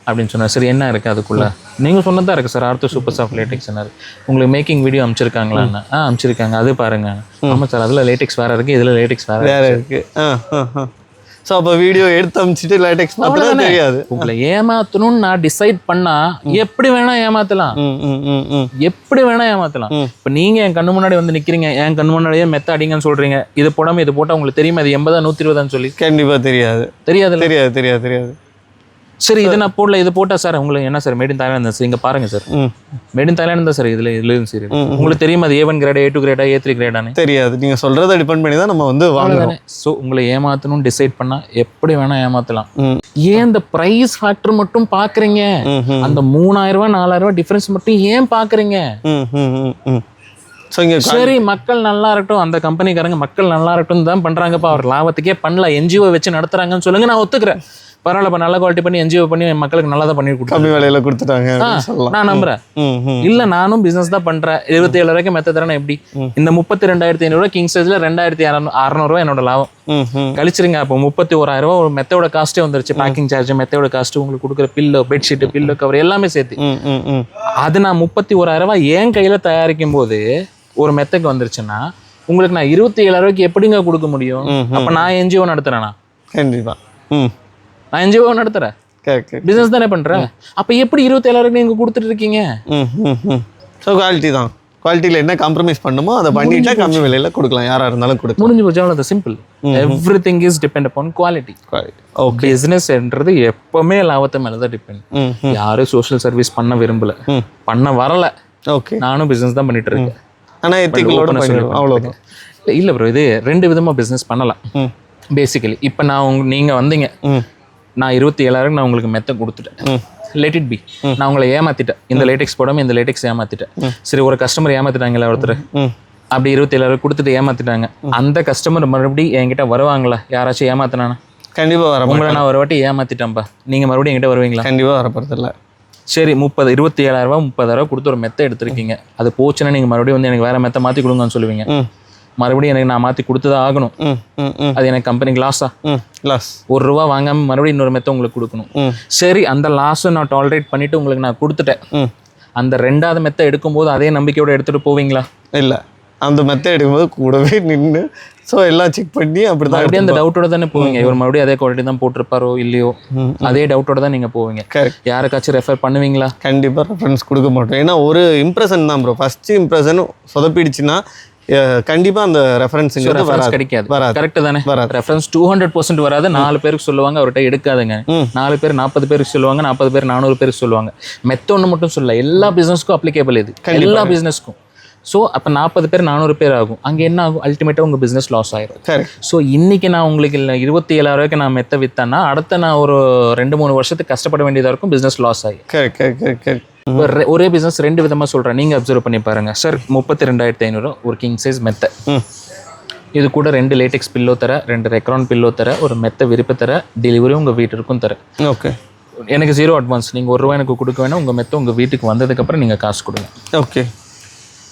அப்படின்னு சொன்னேன். சரி என்ன இருக்குது அதுக்குள்ளே? நீங்கள் சொன்னதான் இருக்குது sir, ortho super soft LaTeX. என்ன உங்களுக்கு மேக்கிங் வீடியோ அனுப்பிச்சிருக்காங்களான்னு? அனுப்பிச்சிருக்காங்க, அது பாருங்க. ஆமாம் சார், அதில் லேட்டெக்ஸ் வேறு இருக்குது, இதில் லேட்டெக்ஸ் வேறு இருக்குது. ஸோ அப்போ வீடியோ எடுத்து அனுப்பிச்சிட்டு லேட்டெக்ஸ் பார்த்தா தெரியாது. உங்களை ஏமாற்றணும்னு நான் டிசைட் பண்ணால் எப்படி வேணா ஏமாற்றலாம், எப்படி வேணா ஏமாற்றலாம். இப்போ நீங்கள் என் கண்ணு முன்னாடி வந்து நிற்கிறீங்க, என் கண்ணு முன்னாடியே மெத்த அடிங்கன்னு சொல்கிறீங்க, இது போடாமல் இது போட்டால் உங்களுக்கு தெரியுமா இது 80 120 சொல்லி? கண்டிப்பாக தெரியாது. தெரியாது. சரி இது நான் போடல, இது போட்டா சார் உங்களுக்கு என்ன சார் மேட் இன் தாய்லாந்து தான் சார், இங்கே பாருங்க சார் மேட் இன் தாய்லாந்து தான் சார், இதுல சரி உங்களுக்கு தெரியுமா அது A1 கிரேடா A2 கிரேடா A3 கிரேடானு? தெரியாது. நீங்க சொல்றதை டிபெண்ட் பண்ணி தான் நம்ம வந்து வாங்குறோம். ஸோ உங்களை ஏமாத்தணும்னு டிசைட் பண்ணா எப்படி வேணா ஏமாத்தலாம். ஏன் இந்த பிரைஸ் ஃபேக்டர் மட்டும் பாக்குறீங்க? அந்த 3,000 4,000 டிஃபரன்ஸ் மட்டும் ஏன் பாக்குறீங்க? சரி மக்கள் நல்லா இருக்கட்டும், அந்த கம்பெனிக்காரங்க மக்கள் நல்லா இருக்கட்டும் தான் பண்றாங்கப்பா, அவர் லாபத்துக்கே பண்ணல, NGO வச்சு நடத்துறாங்கன்னு சொல்லுங்க, நான் ஒத்துக்கிறேன். பரவாயில்லப்பா, நல்ல குவாலிட்டி பண்ணி NGO பண்ணி மக்களுக்கு நல்லா தான் பண்ணி கொடுத்தாங்க, கம்மி விலையில கொடுத்துட்டாங்க, நான் நம்புறேன். இல்ல நானும் பிசினஸ் தான் பண்றேன், 27,000 மெத்த தரேன். எப்படி இந்த 32,500 கிங் சைஸ்ல 2,600 என்னோட லாபம் கழிச்சிருங்க. அப்போ 31,000 ஒரு மெத்தோட காஸ்டே வந்துருச்சு. பேக்கிங் சார்ஜ், மெத்தோட காஸ்ட், உங்களுக்கு கொடுக்குற பில்லோ, பெட்ஷீட், பில்லோ கவர் எல்லாமே சேர்த்து அது நான் 31,000 என் கையில தயாரிக்கும் போது ஒரு மெத்தைக்கு வந்துருச்சுன்னா உங்களுக்கு நான் 27,000 எப்படிங்க கொடுக்க முடியும்? அப்ப நான் NGO நடத்துறேனா? கண்டிப்பா நான் NGO நடத்துறேன், பிசினஸ் தானே பண்றேன். அப்ப எப்படி 27,000 நீங்க கொடுத்துட்டு இருக்கீங்க? ஸோ குவாலிட்டி தான், குவாலிட்டியில் என்ன காம்ப்ரமைஸ் பண்ணுமோ அதை பண்ணிட்டா கம்மி விலையில கொடுக்கலாம், யாரா இருந்தாலும் கொடுக்கலாம். முடிஞ்சு போச்சு, அவ்வளோ simple. Everything is depend upon quality. பிசினஸ்ன்றது எப்பவுமே லாபத்தை மேல தான் டிபெண்ட். யாரும் சோஷியல் சர்வீஸ் பண்ண விரும்பல, பண்ண வரல. ஓகே, நானும் பிசினஸ் தான் பண்ணிட்டு இருக்கேன். ஆனா எத்திக்கலோட பண்ணிடுவோம், அவ்வளவுதான். இல்ல ப்ரோ, இது 2 விதமா பிசினஸ் பண்ணலாம். பேசிக்கலி இப்போ நீங்கள் வந்தீங்க, நான் 27,000 நான் உங்களுக்கு மெத்த கொடுத்துட்டேன். Let it B. நான் உங்களை ஏமாத்திட்டேன், இந்த லேட்டெக்ஸ் போடாமல் இந்த லேட்டெக்ஸ் ஏமாத்திட்டேன். சரி, ஒரு கஸ்டமர் ஏமாத்திட்டாங்களா ஒருத்தர், அப்படி 27,000 கொடுத்துட்டு ஏமாத்திட்டாங்க. அந்த கஸ்டமர் மறுபடியும் என்கிட்ட வருவாங்களா? யாராச்சும் ஏமாத்தினானா? கண்டிப்பாக வர. உங்களை நான் ஒரு வாட்டி ஏமாத்திட்டேன்ப்பா, நீங்கள் மறுபடியும் என்கிட்ட வருவீங்களா? கண்டிப்பாக வரப்போறதில்ல. சரி, 27,000 30,000 கொடுத்து ஒரு மெத்தை எடுத்திருக்கீங்க, அது போச்சுன்னா நீங்கள் மறுபடியும் வந்து எனக்கு வேற மெத்தை மாற்றி கொடுங்கன்னு சொல்லுவீங்க. மறுபடியும் எனக்கு நான் மாற்றி கொடுத்துதான் ஆகணும். அது எனக்கு கம்பெனிக்கு லாஸா? லாஸ். ₹1 வாங்காமல் மறுபடியும் இன்னொரு மெத்தை உங்களுக்கு கொடுக்கணும். சரி, அந்த லாஸை நான் டாலரேட் பண்ணிட்டு உங்களுக்கு நான் கொடுத்துட்டேன். அந்த 2வது மெத்தை எடுக்கும்போது அதே நம்பிக்கையோட எடுத்துகிட்டு போவீங்களா? இல்லை, அந்த மெத்தை எடுக்கும்போது கூடவே நின்று ஸோ எல்லாம் செக் பண்ணி அப்படி தான் மறுபடியும் அந்த டவுட்டோட தானே போவீங்க. இவர் மறுபடியும் அதே குவாலிட்டி தான் போட்டிருப்பாரோ இல்லையோ, அதே டவுட்டோட தான் நீங்கள் போவீங்க. யாருக்காச்சும் ரெஃபர் பண்ணுவீங்களா? கண்டிப்பாக ரெஃபரன்ஸ் கொடுக்க மாட்டோம். ஏன்னா ஒரு இம்ப்ரெஷன் தான் ப்ரோ. ஃபர்ஸ்ட் இம்ப்ரெஷன் சொதப்பிடுச்சுன்னா கண்டிப்பாக அந்த ரெஃபரன்ஸுங்கிறது வராது, கிடைக்காது. வராது. கரெக்ட் தானே? வராது. ரெஃபரன்ஸ் 200% வராது. 4 பேருக்கு சொல்லுவாங்க அவர்கிட்ட எடுக்காதுங்க. 4 பேர் 40 பேருக்கு சொல்லுவாங்க, 40 பேர் 400 பேருக்கு சொல்லுவாங்க. மெத்த ஒன்று மட்டும் சொல்ல, எல்லா பிஸ்னஸ்க்கும் அப்ளிகேபிள் இது, எல்லா பிஸ்னஸ்க்கும். ஸோ அப்போ 40 பேர் 400 பேர் ஆகும். அங்கே என்ன ஆகும்? அல்டிமேட்டாக உங்கள் பிஸ்னஸ் லாஸ் ஆயிடும். ஸோ இன்னைக்கு நான் உங்களுக்கு இல்லை 27,000 நான் மெத்த விற்றேன்னா அடுத்த நான் ஒரு 2-3 வருஷத்துக்கு கஷ்டப்பட வேண்டியதாக இருக்கும், பிஸ்னஸ் லாஸ் ஆகி. ஒரே பிஸ்னஸ் 2 விதமாக சொல்கிறேன், நீங்கள் அப்சர்வ் பண்ணி பாருங்கள். சார் 32,500 ஒரு கிங் சைஸ் மெத்தை, இது கூட 2 லேட்டெக்ஸ் பில்லோ தர, 2 ரெக்ரான் பில்லோ தர, ஒரு மெத்த விரிப்பு தர, டெலிவரி உங்கள் வீட்டிற்கும் தர. ஓகே, எனக்கு 0 அட்வான்ஸ். நீங்கள் ₹1 எனக்கு கொடுக்க வேணாம், உங்கள் மெத்த உங்கள் வீட்டுக்கு வந்ததுக்கப்புறம் நீங்கள் காசு கொடுங்க. ஓகே.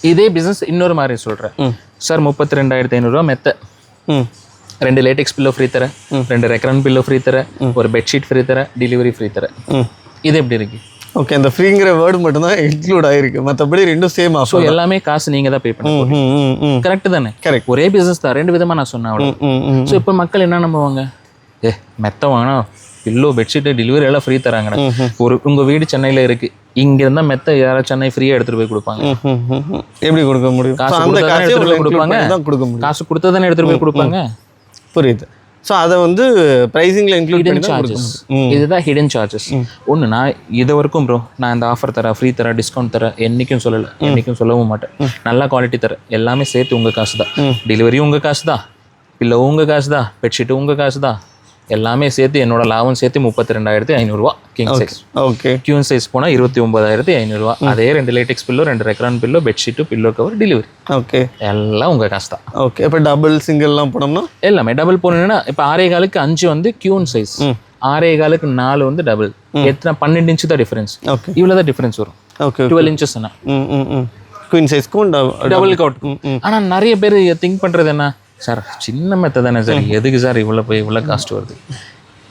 இதே பிஸ்னஸ் இன்னொரு மாதிரி சொல்கிறேன். சார் 32,500 மெத்த, 2 லேட்டெக்ஸ் பில்லோ ஃப்ரீ தர, 2 ரெக்ரான் பில்லோ ஃப்ரீ தர, ஒரு பெட்ஷீட் ஃப்ரீ தர, டெலிவரி ஃப்ரீ தர. இது எப்படி இருக்கு? ஓகே, அந்த ஃப்ரீங்கிற வேர்டு மட்டும் தான் இன்க்ளூட் ஆயிருக்கு, மற்றபடி ரெண்டும் சேம் ஆகும். ஸோ எல்லாமே காசு நீங்கள் தான் பே பண்ணுங்க. கரெக்ட் தானே? கரெக்ட். ஒரே பிஸ்னஸ் தான், 2 விதமாக நான் சொன்னேன் அவ்வளோ. ஸோ இப்போ மக்கள் என்ன நம்புவாங்க? மெத்த வாங்கினா பில்லோ பெட்ஷீட்டு டெலிவரி எல்லாம் ஃப்ரீ தராங்கண்ணா. உங்கள் வீடு சென்னையில் இருக்குது, இங்கே இருந்தால் மெத்த யாராவது சென்னை ஃப்ரீயாக எடுத்துகிட்டு போய் கொடுப்பாங்க. எப்படி கொடுக்க முடியும்? காசு எடுத்துகிட்டு போய் கொடுப்பாங்க. காசு கொடுத்தா தானே எடுத்துகிட்டு போய் கொடுப்பாங்க. புரியுது. ஸோ அதை வந்து ப்ரைஸிங்கில் இன்க்ளூட் பண்ணி சார்ஜஸ். இதுதான் ஹிடன் சார்ஜஸ். ஒன்று, நான் இது வரைக்கும் ப்ரோ நான் இந்த ஆஃபர் தரேன், ஃப்ரீ தரேன், டிஸ்கவுண்ட் தரேன் என்றைக்கும் சொல்லலை, என்றைக்கும் சொல்லவும் மாட்டேன். நல்ல குவாலிட்டி தரேன், எல்லாமே சேர்த்து உங்கள் காசு தான். டெலிவரியும் உங்கள் காசு தான், பில்லோவும் உங்கள் காசு தான், பெட்ஷீட்டும் உங்கள் காசு தான், எல்லாமே சேர்த்து என்னோட லாபம் சேர்த்து 32,500 king size. Okay. Queen size போனால் 29,500. அதே 2 LaTeX pillow, 2 Recron pillow, bedsheet, pillow cover, delivery. Okay, எல்லாம் உங்கள் காசு தான். ஓகே. இப்போ டபுள் சிங்கிள்லாம் போனோம்னா எல்லாமே டபுள் போனீங்கன்னா இப்போ 6.25க்கு 5 வந்து கியூன் சைஸ், 6.25க்கு 4 வந்து டபுள். எத்தனை 12 இன்ச்சு தான் டிஃபரன்ஸ். ஓகே, இவ்வளோ தான் டிஃபரன்ஸ் வரும். ஓகே, 12 இன்ச்சஸ் என்ன குயின் சைஸ்க்கும் டபுள் கவுட். ஆனால் நிறைய பேர் திங்க் பண்ணுறது என்ன, சார் சின்ன மெத்த தானே சார், எதுக்கு சார் இவ்வளோ காஸ்ட் வருது?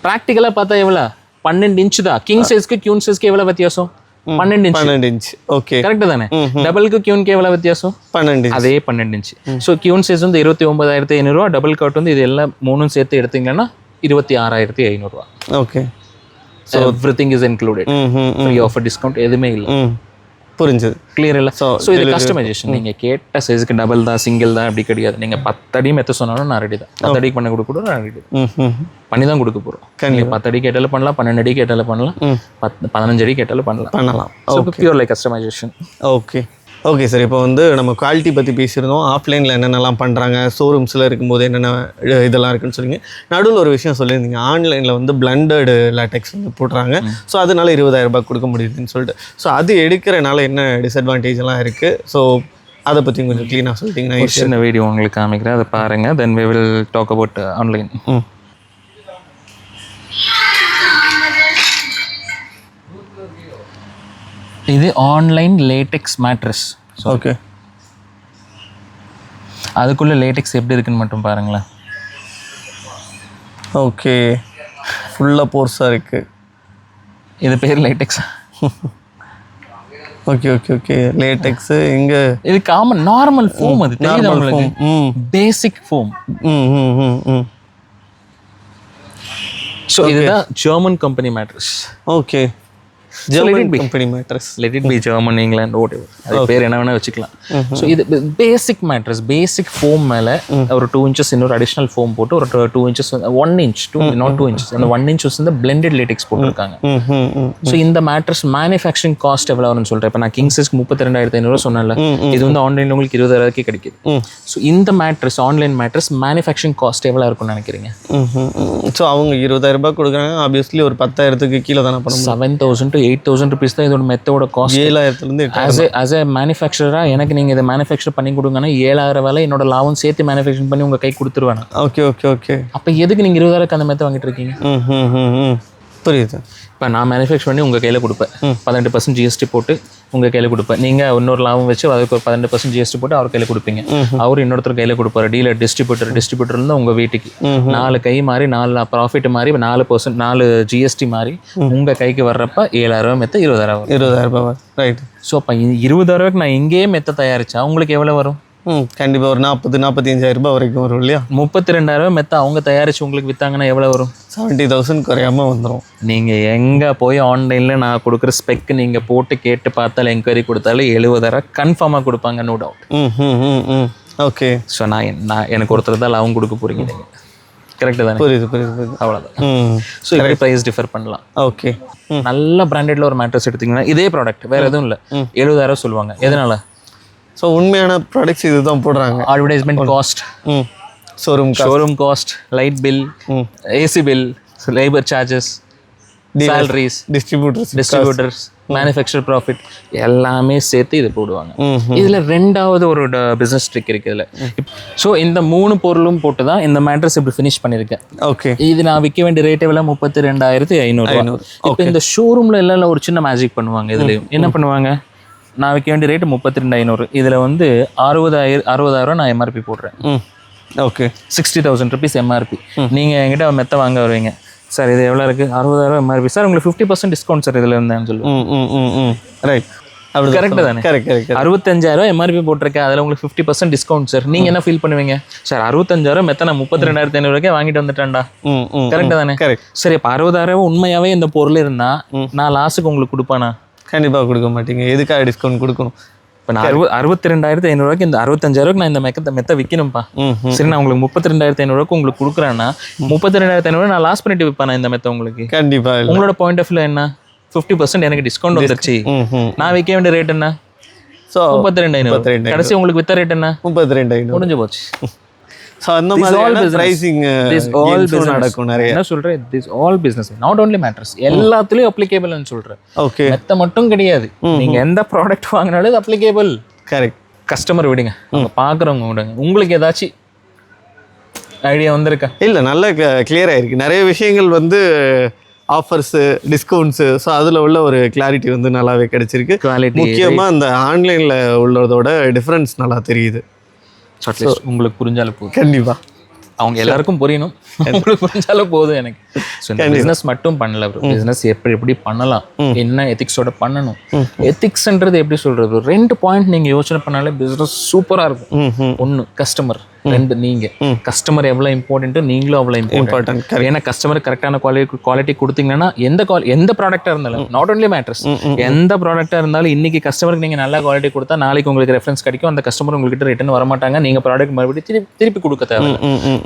ப்ராக்டிக்கலாக பார்த்தா எவ்வளோ? 12 இன்ச்சு தான். கிங் சைஸ்க்கு கியூன் சைஸ்க்கு எவ்வளோ வித்தியாசம்? 12 இன்ச். ஓகே, கரெக்ட் தானே? டபுளுக்கு கியூனுக்கு எவ்வளோ வித்தியாசம்? 12. அதே 12 இன்ச். ஸோ கியூன் சைஸ் வந்து 29,500, டபுள் கவுட் வந்து இது எல்லாம் 3 சேர்த்து எடுத்தீங்கன்னா 26,500. Okay. So everything is included. Free offer, discount எதுவுமே இல்லை. புரிஞ்சது, கிளியர் இல்லை. ஸோ இது கஸ்டமைசேஷன். நீங்கள் கேட்ட சைஸுக்கு டபுள் தான், சிங்கிள் தான் அப்படி கிடையாது. நீங்கள் 10 அடி மெத்த சொன்னாலும் நான் ரெடி தான். 10 அடிக்கு பண்ண கொடுக்க நான் ரெடி பண்ணி தான் கொடுக்க போகிறோம். நீங்கள் 10 அடி கேட்டாலும் பண்ணலாம், 12 அடி கேட்டாலும் பண்ணலாம், 15 அடி கேட்டாலும் பண்ணலாம். Purely customisation. Okay, okay sir. இப்போ வந்து நம்ம குவாலிட்டி பற்றி பேசியிருந்தோம், ஆஃப்லைனில் என்னென்னலாம் பண்ணுறாங்க, ஷோரூம்ஸில் இருக்கும்போது என்னென்ன இதெல்லாம் இருக்குன்னு சொல்லிங்க. நடுவில் ஒரு விஷயம் சொல்லியிருந்தீங்க, ஆன்லைனில் வந்து பிளண்டடு லேட்டெக்ஸ் வந்து போடுறாங்க, ஸோ அதனால 20,000 கொடுக்க முடியுதுன்னு சொல்லிட்டு. ஸோ அது எடுக்கிறனால என்ன டிஸ்அட்வான்டேஜ்லாம் இருக்குது, ஸோ அதை பற்றி கொஞ்சம் க்ளீனாக சொல்லிட்டீங்கன்னா. சின்ன வீடியோ உங்களுக்கு காமிக்கிறேன், அதை பாருங்கள். தென் we will talk about online. இது ஆன்லைன் லேட்டெக்ஸ் மேட்ரஸ். ஓகே, அதுக்குள்ளே லேட்டெக்ஸ் எப்படி இருக்குன்னு மட்டும் பாருங்களேன். ஓகே, ஃபுல்லாக போர்ஸாக இருக்குது. இது பேர் latex. Okay okay okay. Latex இங்கே இது காமன் நார்மல் ஃபோம். அது தெரியுது உங்களுக்கு, பேசிக் ஃபோம். ஸோ இதுதான் German company mattress. Okay. German company mattress. Let it be German, England, whatever, அது பேர் என்ன வேணா வச்சுக்கலாம். ஸோ இது பேசிக் மேட்ரஸ், பேசிக் ஃபோம் மேலே ஒரு 2 inches இன்னொரு அடிஷனல் ஃபோம் போட்டு ஒரு 2 inches 1 inch, not 2 inches, அந்த 1 inch வந்து பிளெண்டட் லேட்டெக்ஸ் போட்டிருக்காங்க. ஸோ இந்த மேட்ரஸ் மேனுஃபேக்சரிங் காஸ்ட் எவ்வளோ வரும்னு சொல்கிறேன். இப்போ நான் கிங் சைஸ்க்கு 32,500 சொன்னேன்ல, இது வந்து ஆன்லைனில் உங்களுக்கு 20,000 கிடைக்குது. ஸோ இந்த mattress, online mattress manufacturing cost எவ்வளோ இருக்கும்னு நினைக்கிறீங்க? ஸோ அவங்க 20,000 கொடுக்குறாங்க, ஆப்வியஸ்லி ஒரு 10,000 கீழே தானே பண்ண முடியும். 7,000 to 8,000 rupees தான் இதோட மெத்தோட காஸ்ட். 7,000 ஆஸ் எ மேனுஃபேக்சரராக எனக்கு நீங்கள் இதை மேனுஃபேக்சர் பண்ணி கொடுங்கன்னா 7,000 வேலை என்னோட லாபம் சேர்த்து மேனுஃபேக்சரிங் பண்ணி உங்கள் கை கொடுத்துருவேன். Okay okay okay. அப்போ எதுக்கு நீங்கள் 20,000 அந்த மெத்த வாங்கிட்டு இருக்கீங்க? புரியுது. இப்போ நான் மேனுஃபேக்சர் பண்ணி உங்கள் கையில் கொடுப்பேன், 18% GST போட்டு உங்கள் கையில் கொடுப்பேன். நீங்கள் இன்னொரு லாபம் வச்சு அதுக்கு ஒரு 18% GST போட்டு அவர் கையில் கொடுப்பீங்க. அவர் இன்னொருத்தர் கையில் கொடுப்பாரு, டீலர், டிஸ்ட்ரிபியூட்டர்லேருந்து உங்கள் வீட்டுக்கு 4 கை மாறி 4 ப்ராஃபிட் மாறி 4% 4 GST மாறி உங்கள் கைக்கு வர்றப்ப 7,000 மெத்த 20,000 வரும். 20,000 ரைட். ஸோ அப்போ 20,000 நான் இங்கேயே மெத்த தயாரிச்சா உங்களுக்கு எவ்வளோ வரும்? கண்டிப்பாக ஒரு 40,000-45,000 வரைக்கும் வரும் இல்லையா? 32,000 மெத்த அவங்க தயாரிச்சு உங்களுக்கு விற்றாங்கன்னா எவ்வளோ வரும்? 70,000 குறையாம வந்துடும். நீங்கள் எங்கே போய் ஆன்லைனில் நான் கொடுக்குற ஸ்பெக் நீங்கள் போட்டு கேட்டு பார்த்தாலும் என்கொயரி கொடுத்தாலும் 70,000 கன்ஃபார்மாக கொடுப்பாங்க, நோ டவுட். ஓகே. ஸோ நான் எனக்கு ஒருத்தர் தான் லாபம் கொடுக்க போகிறீங்க நீங்கள், கரெக்டு தானே? புரியுது. அவ்வளோதான். ஸோ இப்படி ப்ரைஸ் டிஃபர் பண்ணலாம். ஓகே. நல்ல பிராண்டட்ல ஒரு மேட்ரஸ் எடுத்திங்கன்னா இதே ப்ராடக்ட் வேறு எதுவும் இல்லை, 70,000 சொல்லுவாங்க. எதனால? ஸோ உண்மையான ப்ராடக்ட்ஸ் இதுதான் போடுறாங்க. Advertisement cost, showroom cost, light bill, AC bill, labour charges, salaries, distributors, manufacture profit எல்லாமே சேர்த்து இது போடுவாங்க. இதில் ரெண்டாவது ஒரு பிஸ்னஸ் ட்ரிக் இருக்குது இதில். ஸோ இந்த 3 பொருளும் போட்டு தான் இந்த மேட்ரஸ் இப்படி ஃபினிஷ் பண்ணியிருக்கேன். ஓகே. இது நான் விற்க வேண்டிய ரேட் எவ்வளோ? 32,500. இப்போ இந்த ஷோரூமில் எல்லாம் ஒரு சின்ன மேஜிக் பண்ணுவாங்க. இதுலேயும் என்ன பண்ணுவாங்க? நான் விற்க வேண்டிய ரேட்டு 32,500, இதில் வந்து 60,000 நான் எம்ஆர்பி போடுறேன். ஓகே. 60,000 rupees MRP. நீங்கள் என்கிட்ட மெத்த வாங்க வருவீங்க, சார் இது எவ்வளோ இருக்குது? 60,000 எம்ஆர்பி சார், உங்களுக்கு 50% டிஸ்கவுண்ட் சார் இதில் இருந்தேன்னு சொல்லுவேன். ரைட். அப்படி கரெக்டு தானே? 65,000 எம்ஆர்பி போட்டிருக்கேன், அதில் உங்களுக்கு 50% டிஸ்கவுண்ட் சார். நீங்கள் என்ன ஃபீல் பண்ணுவீங்க? சார் 65,000 மெத்த நான் 32,500 வாங்கிட்டு வந்துட்டேன்டா, கரெக்டு தானே? சரி, இப்போ 60,000 உண்மையாகவே இந்த பொருள் இருந்தால் நான் லாஸுக்கு உங்களுக்கு கொடுப்பானா? கண்டிப்பாக கொடுக்க மாட்டீங்க. எதுக்காக டிஸ்கவுண்ட் கொடுக்கணும்? இப்போ நான் 62,500 இந்த 65,000 நான் இந்த மெத்த விற்கணும்ப்பா. சரி, நான் உங்களுக்கு 32,500 உங்களுக்கு கொடுக்குறேன்னா 32,500 நான் லாஸ் பண்ணிட்டு விற்பேன் இந்த மெத்த உங்களுக்கு. கண்டிப்பாக. உங்களோட பாயிண்ட் ஆஃப் வியூ என்ன? 50% எனக்கு டிஸ்கவுண்ட் வந்துருச்சு, நான் விற்க வேண்டிய ரேட் என்ன? ஸோ 32,500. கடைசி உங்களுக்கு வித்த ரேட் என்ன? 32,500. முடிஞ்சு போச்சு. ஸோ அந்த மாதிரி பிரைசிங் நடக்கும் நிறைய. என்ன சொல்கிறேன்? This all business, not only mattress, எல்லாத்துலேயும் அப்ளிகேபிள்னு சொல்கிறேன். ஓகே. மெத்த மட்டும் கிடையாது, நீங்கள் எந்த ப்ராடக்ட் வாங்கினாலும் இது அப்ளிகேபிள். கரெக்ட். கஸ்டமர் விடுங்க, அவங்க பார்க்குறவங்க விடுங்க. உங்களுக்கு ஏதாச்சும் ஐடியா வந்திருக்கா? இல்லை, நல்லா கிளியராக இருக்குது. நிறைய விஷயங்கள் வந்து ஆஃபர்ஸு, டிஸ்கவுண்ட்ஸு, ஸோ அதில் உள்ள ஒரு கிளாரிட்டி வந்து நல்லாவே கிடைச்சிருக்கு. முக்கியமாக அந்த ஆன்லைனில் உள்ளதோட டிஃப்ரென்ஸ் நல்லா தெரியுது. உங்களுக்கு புரிஞ்சாலும் போதும். கண்டிப்பா அவங்க எல்லாருக்கும் புரியணும், உங்களுக்கு புரிஞ்சாலும் போதும் எனக்கு. ஸோ இந்த பிஸ்னஸ் மட்டும் பண்ணல ப்ரோ, பிஸ்னஸ் எப்படி பண்ணலாம், என்ன எத்திக்ஸோட பண்ணணும். எத்திக்ஸ்ன்றது எப்படி சொல்றது? 2 பாயிண்ட் நீங்கள் யோசனை பண்ணாலே பிஸ்னஸ் சூப்பராக இருக்கும். 1 கஸ்டமர், 2 நீங்கள். கஸ்டமர் எவ்வளோ இம்பார்ட்டன்ட்டு, நீங்களும் அவ்வளோ இம்பார்ட்டன்ட். ஏன்னா கஸ்டமர் கரெக்டான குவாலிட்டி கொடுத்தீங்கன்னா எந்த ப்ராடக்டாக இருந்தாலும், நாட் ஒன்லி மேட்ரஸ், எந்த ப்ராடக்டாக இருந்தாலும் இன்னைக்கு கஸ்டமருக்கு நீங்கள் நல்ல குவாலிட்டி கொடுத்தா நாளைக்கு உங்களுக்கு ரெஃபரன்ஸ் கிடைக்கும். அந்த கஸ்டமர் உங்ககிட்ட ரிட்டர்ன் வர மாட்டாங்க. நீங்கள் ப்ராடக்ட் மறுபடியும் திருப்பி கொடுக்க தேவை,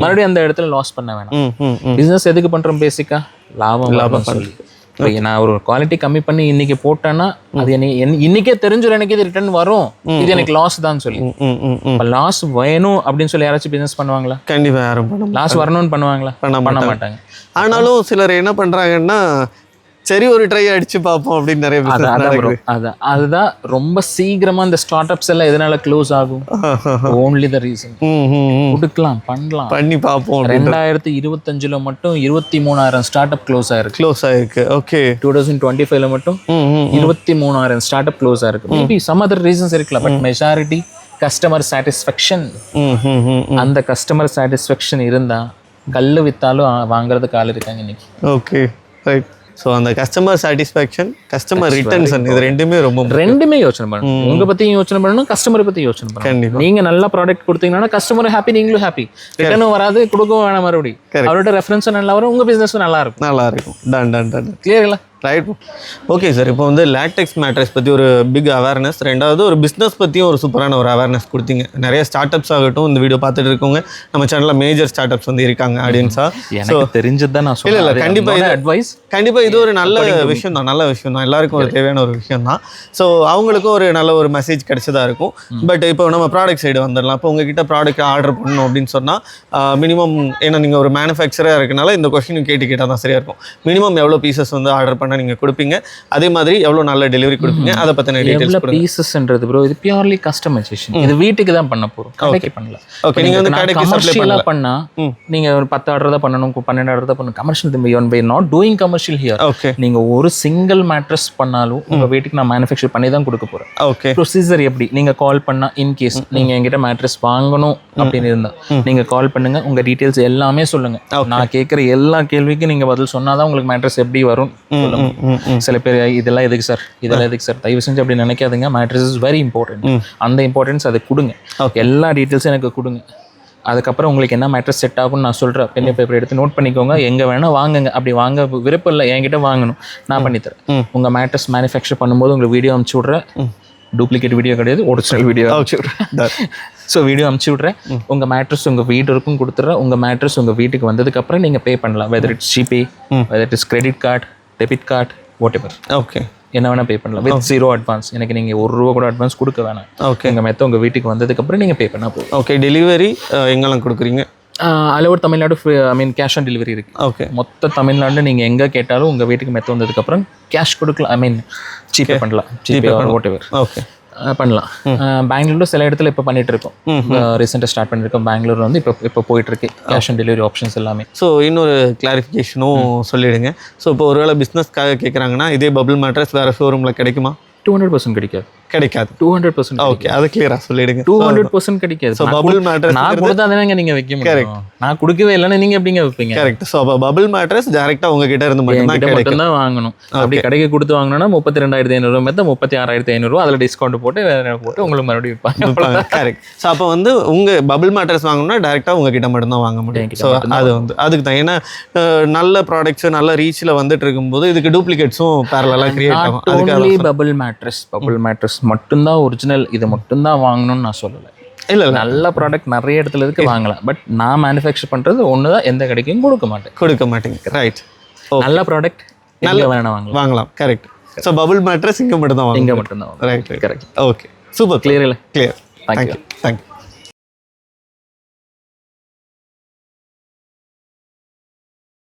மறுபடியும் அந்த இடத்துல லாஸ் பண்ண வேணாம். பிஸ்னஸ் எதுக்கு பண்ணுறோம்? பேசிக்கா லாபம் சொல்லி. இப்போ நான் ஒரு குவாலிட்டி கம்மி பண்ணி இன்னைக்கு போட்டேன்னா அது இன்னைக்கே தெரிஞ்சிடும் எனக்கு இது ரிட்டர்ன் வரும், இது எனக்கு லாஸ் தான் சொல்லி. லாஸ் வேணும் அப்படின்னு சொல்லி யாராச்சும் பிசினஸ் பண்ணுவாங்களா? கண்டிப்பா யாரும் பண்ண மாட்டாங்க. லாஸ் வரணும்னு பண்ணுவாங்களா? பண்ண மாட்டாங்க. ஆனாலும் சிலர் என்ன பண்றாங்கன்னா, சரி ஒரு ட்ரை அடிச்சு பார்ப்போம் அப்படின்னு நிறைய அதுதான் ரொம்ப சீக்கிரமா இந்த ஸ்டார்ட் அப்ஸ் எல்லாம் எதனால க்ளோஸ் ஆகும்? Only the reason. கொடுக்கலாம், பண்ணி பார்ப்போம். 2025 மட்டும் 23,000 ஸ்டார்ட் அப் க்ளோஸ் ஆயிருக்கு. ஓகே. 2025 மட்டும் 23,000 ஸ்டார்ட் அப் க்ளோஸ் ஆயிருக்கு. மேபி சம் அதர் ரீசன்ஸ் இருக்கலாம், பட் மெஜாரிட்டி கஸ்டமர் சாட்டிஸ்ஃபேக்ஷன். அந்த கஸ்டமர் சாட்டிஸ்ஃபேக்ஷன் இருந்தா கல்லு வித்தாலும் வாங்குறதுக்கு ஆள் இருக்காங்க இன்னைக்கு. Okay, right. ஸோ அந்த கஸ்டமர் சாட்டிஸ்ஃபேக்ஷன், கஸ்டமர் ரிட்டர்ன்ஸ், இது ரெண்டுமே யோசனை பண்ணணும். உங்க பத்தியும் யோசனை பண்ணணும், கஸ்டமர் பத்தி யோசனை பண்ணணும். கண்டிப்பா. நீங்க நல்ல ப்ராடக்ட் கொடுத்தீங்கன்னா கஸ்டமர் ஹாப்பி, நீங்களும் ஹாப்பி. ரிட்டர்னும் வராது, கொடுக்கவும் வேணாம், மறுபடியும் அவரோட ரெஃபரன்ஸும் நல்லா வரும், உங்க பிசினஸும் நல்லா இருக்கும். டன். கிளியர்ங்களா? ரைட். ஓகே சார், இப்போ வந்து லேட்டெக்ஸ் மேட்ரஸ் பற்றி ஒரு பிக் அவேர்னஸ், ரெண்டாவது ஒரு பிஸ்னஸ் பற்றியும் ஒரு சூப்பரான ஒரு அவேர்னஸ் கொடுத்தீங்க. நிறைய ஸ்டார்ட் அப்ஸ் ஆகட்டும் இந்த வீடியோ பார்த்துட்டு இருக்கவங்க, நம்ம சேனலில் மேஜர் ஸ்டார்ட் அப்ஸ் வந்து இருக்காங்க ஆடியன்ஸாக. எனக்கு தெரிஞ்சது தான் நான் சொல்லுவேன். இல்லை கண்டிப்பாக இது அட்வைஸ், கண்டிப்பாக இது ஒரு நல்ல விஷயம் தான், நல்ல விஷயம் தான், எல்லாருக்கும் ஒரு தேவையான ஒரு விஷயம் தான். ஸோ அவங்களுக்கும் ஒரு நல்ல ஒரு மெசேஜ் கிடைச்சதா இருக்கும். பட் இப்போ நம்ம ப்ராடக்ட் சைடு வந்துடலாம். இப்போ உங்ககிட்ட ப்ராடக்ட் ஆர்டர் பண்ணணும் அப்படின்னு சொன்னால் மினிமம், ஏன்னா நீங்கள் ஒரு மேனுஃபேக்சராக இருக்கனால இந்த கொஸ்டின் கேட்டால் தான் சரியாக இருக்கும். மினிமம் எவ்வளோ பீசஸ் வந்து ஆர்டர் பண்ண நீங்கள் கொடுப்பீங்க, அதே மாதிரி எவ்வளோ நல்ல டெலிவரி கொடுப்பீங்க, அதை பற்றின டீடைல்ஸ் கொடுங்க. பீசஸ்ன்றது ப்ரோ இது பியூர்லி கஸ்டமைசேஷன். இது வீட்டுக்கு தான் பண்ண போகிறோம், கடைக்கு பண்ணல. ஓகே, நீங்கள் வந்து கடைக்கு சப்ளை பண்ணலாம். பண்ணா நீங்கள் ஒரு 10 ஆர்டர் தான் பண்ணணும், 12 ஆர்டர் தான் பண்ணணும். Commercial not doing commercial here. Okay, நீங்கள் ஒரு சிங்கிள் மேட்ரஸ் பண்ணாலும் உங்கள் வீட்டுக்கு நான் மேனுஃபேக்சர் பண்ணி தான் கொடுக்க போகிறேன். ஓகே, ப்ரொசீஜர் எப்படி, நீங்கள் கால் பண்ணால் இன்கேஸ் நீங்கள் என்கிட்ட மேட்ரஸ் வாங்கணும் அப்படின்னு இருந்தால் நீங்கள் கால் பண்ணுங்க, உங்கள் டீட்டெயில்ஸ் எல்லாமே சொல்லுங்கள். நான் கேட்குற எல்லா கேள்விக்கும் நீங்கள் பதில் சொன்னால் தான் உங்களுக்கு மேட்ரஸ் எப்படி வரும் சொல்லுங்க. சில பேர் இதெல்லாம் எதுக்கு சார், இதெல்லாம் எதுக்கு சார், தயவு செஞ்சு அப்படி நினைக்காதுங்க. Mattress is very important. அந்த இம்பார்ட்டன்ஸ் அதை கொடுங்க, எல்லா டீட்டெயில்ஸும் எனக்கு கொடுங்க. அதுக்கப்புறம் உங்களுக்கு என்ன மேட்ரஸ் செட் ஆகும்னு நான் சொல்கிறேன். பென் பேப்பர் எடுத்து நோட் பண்ணிக்கோங்க. எங்கே வேணால் வாங்குங்க. அப்படி வாங்க விருப்பம் இல்லை, என்கிட்ட வாங்கணும், நான் பண்ணித்தரேன். உங்கள் மேட்ரஸ் மேனுஃபேக்சர் பண்ணும்போது உங்களுக்கு வீடியோ அனுப்பிச்சி விட்றேன். டூப்ளிகேட் வீடியோ கிடையாது, ஒரிஜினல் வீடியோ அனுப்பிச்சி விட்றேன். ஸோ வீடியோ அனுப்பிச்சி விட்றேன். உங்கள் மேட்ரஸ் உங்கள் வீடு இருக்கும் கொடுத்துட்றேன். உங்கள் மேட்ரஸ் உங்கள் வீட்டுக்கு வந்ததுக்கப்புறம் நீங்கள் பே பண்ணலாம். Whether it's GPay, whether it is credit card, debit card, what ever. Okay, என்ன வேணால் பே பண்ணலாம் வித் 0 அட்வான்ஸ். எனக்கு நீங்கள் ₹1 கூட அட்வான்ஸ் கொடுக்க வேணாம். ஓகே, எங்கள் மெத்த உங்கள் வீட்டுக்கு வந்ததுக்கப்புறம் நீங்கள் பே பண்ணால் போதும். ஓகே. டெலிவரி எங்கெல்லாம் கொடுக்குறீங்க? All over Tamil Nadu cash on delivery இருக்குது. ஓகே, மொத்த தமிழ்நாட்டில் நீங்கள் எங்கே கேட்டாலும் உங்கள் வீட்டுக்கு மெத்த வந்ததுக்கப்புறம் கேஷ் கொடுக்கலாம். ஜிபே பண்ணலாம், ஜிபே வாட் எவர். ஓகே, பண்ணலாம். பெங்களூரில் சில இடத்துல இப்போ பண்ணிட்டு இருக்கோம். ரீசெண்டாக ஸ்டார்ட் பண்ணியிருக்கோம். பெங்களூர் வந்து இப்போ போயிட்டு இருக்கு கேஷ் ஆன் டெலிவரி ஆப்ஷன்ஸ் எல்லாமே. ஸோ இன்னொரு கிளாரிஃபிகேஷனும் சொல்லிடுங்க. ஸோ இப்போ ஒருவேளை பிஸ்னஸ்க்காக கேட்குறாங்கன்னா இதே பபிள் மேட்ரஸ் வேறு ஷோரூமில் கிடைக்குமா? 200% கிடைக்காது. 200%. ஓகே, அதை கிளியரா சொல்லிடுங்க. 200% கிடைக்காது. ஸோ பபிள் மேட்ரஸ் நான் கொடுத்தா தானே நீங்க வைக்க முடியும். நான் கொடுக்கவே இல்லைன்னா நீங்க எப்படிங்க வைப்பீங்க? கரெக்ட். ஸோ பபிள் மேட்ரஸ் டைரக்டா உங்ககிட்ட இருந்து மட்டும் தான் வாங்கணும். அப்படி கடைக்கு கொடுத்து வாங்கினோம்னா 32,500 மெத்த 36,500 அதில் டிஸ்கவுண்ட் போட்டு உங்களுக்கு மறுபடியும் விற்பாங்க. கரெக்ட். ஸோ அப்போ வந்து உங்க பபிள் மேட்ரஸ் வாங்கணும்னா டைரக்டா உங்ககிட்ட மட்டும் தான் வாங்க முடியும். ஸோ அது வந்து அதுக்கு தான், ஏன்னா நல்ல ப்ராடக்ட்ஸ் நல்ல ரீச்சில் வந்துட்டு இருக்கும்போது இதுக்கு டூப்ளிகேட்ஸும் பேரலாக கிரியேட் ஆகும். அதுக்காக பபிள் மேட்ரஸ் மட்டும்தான் ஒரிஜினல், இது மட்டும்தான் வாங்கணும்னு நான் சொல்லலை. இல்லை, நல்ல ப்ராடக்ட் நிறைய இடத்துல இருக்கு, வாங்கலாம். பட் நான் மேனுஃபேக்சர் பண்ணுறது ஒன்று தான், எந்த கடைக்கும் கொடுக்க மாட்டேங்க. ரைட். நல்ல ப்ராடக்ட் நல்ல வேணாம் வாங்கலாம். கரெக்ட். ஸோ பபிள் மேட்ரஸ் இங்கே மட்டும் தான் இங்கே மட்டும் தான். Right, correct. Okay, super. Clear இல்லை? கிளியர். தேங்க்யூ.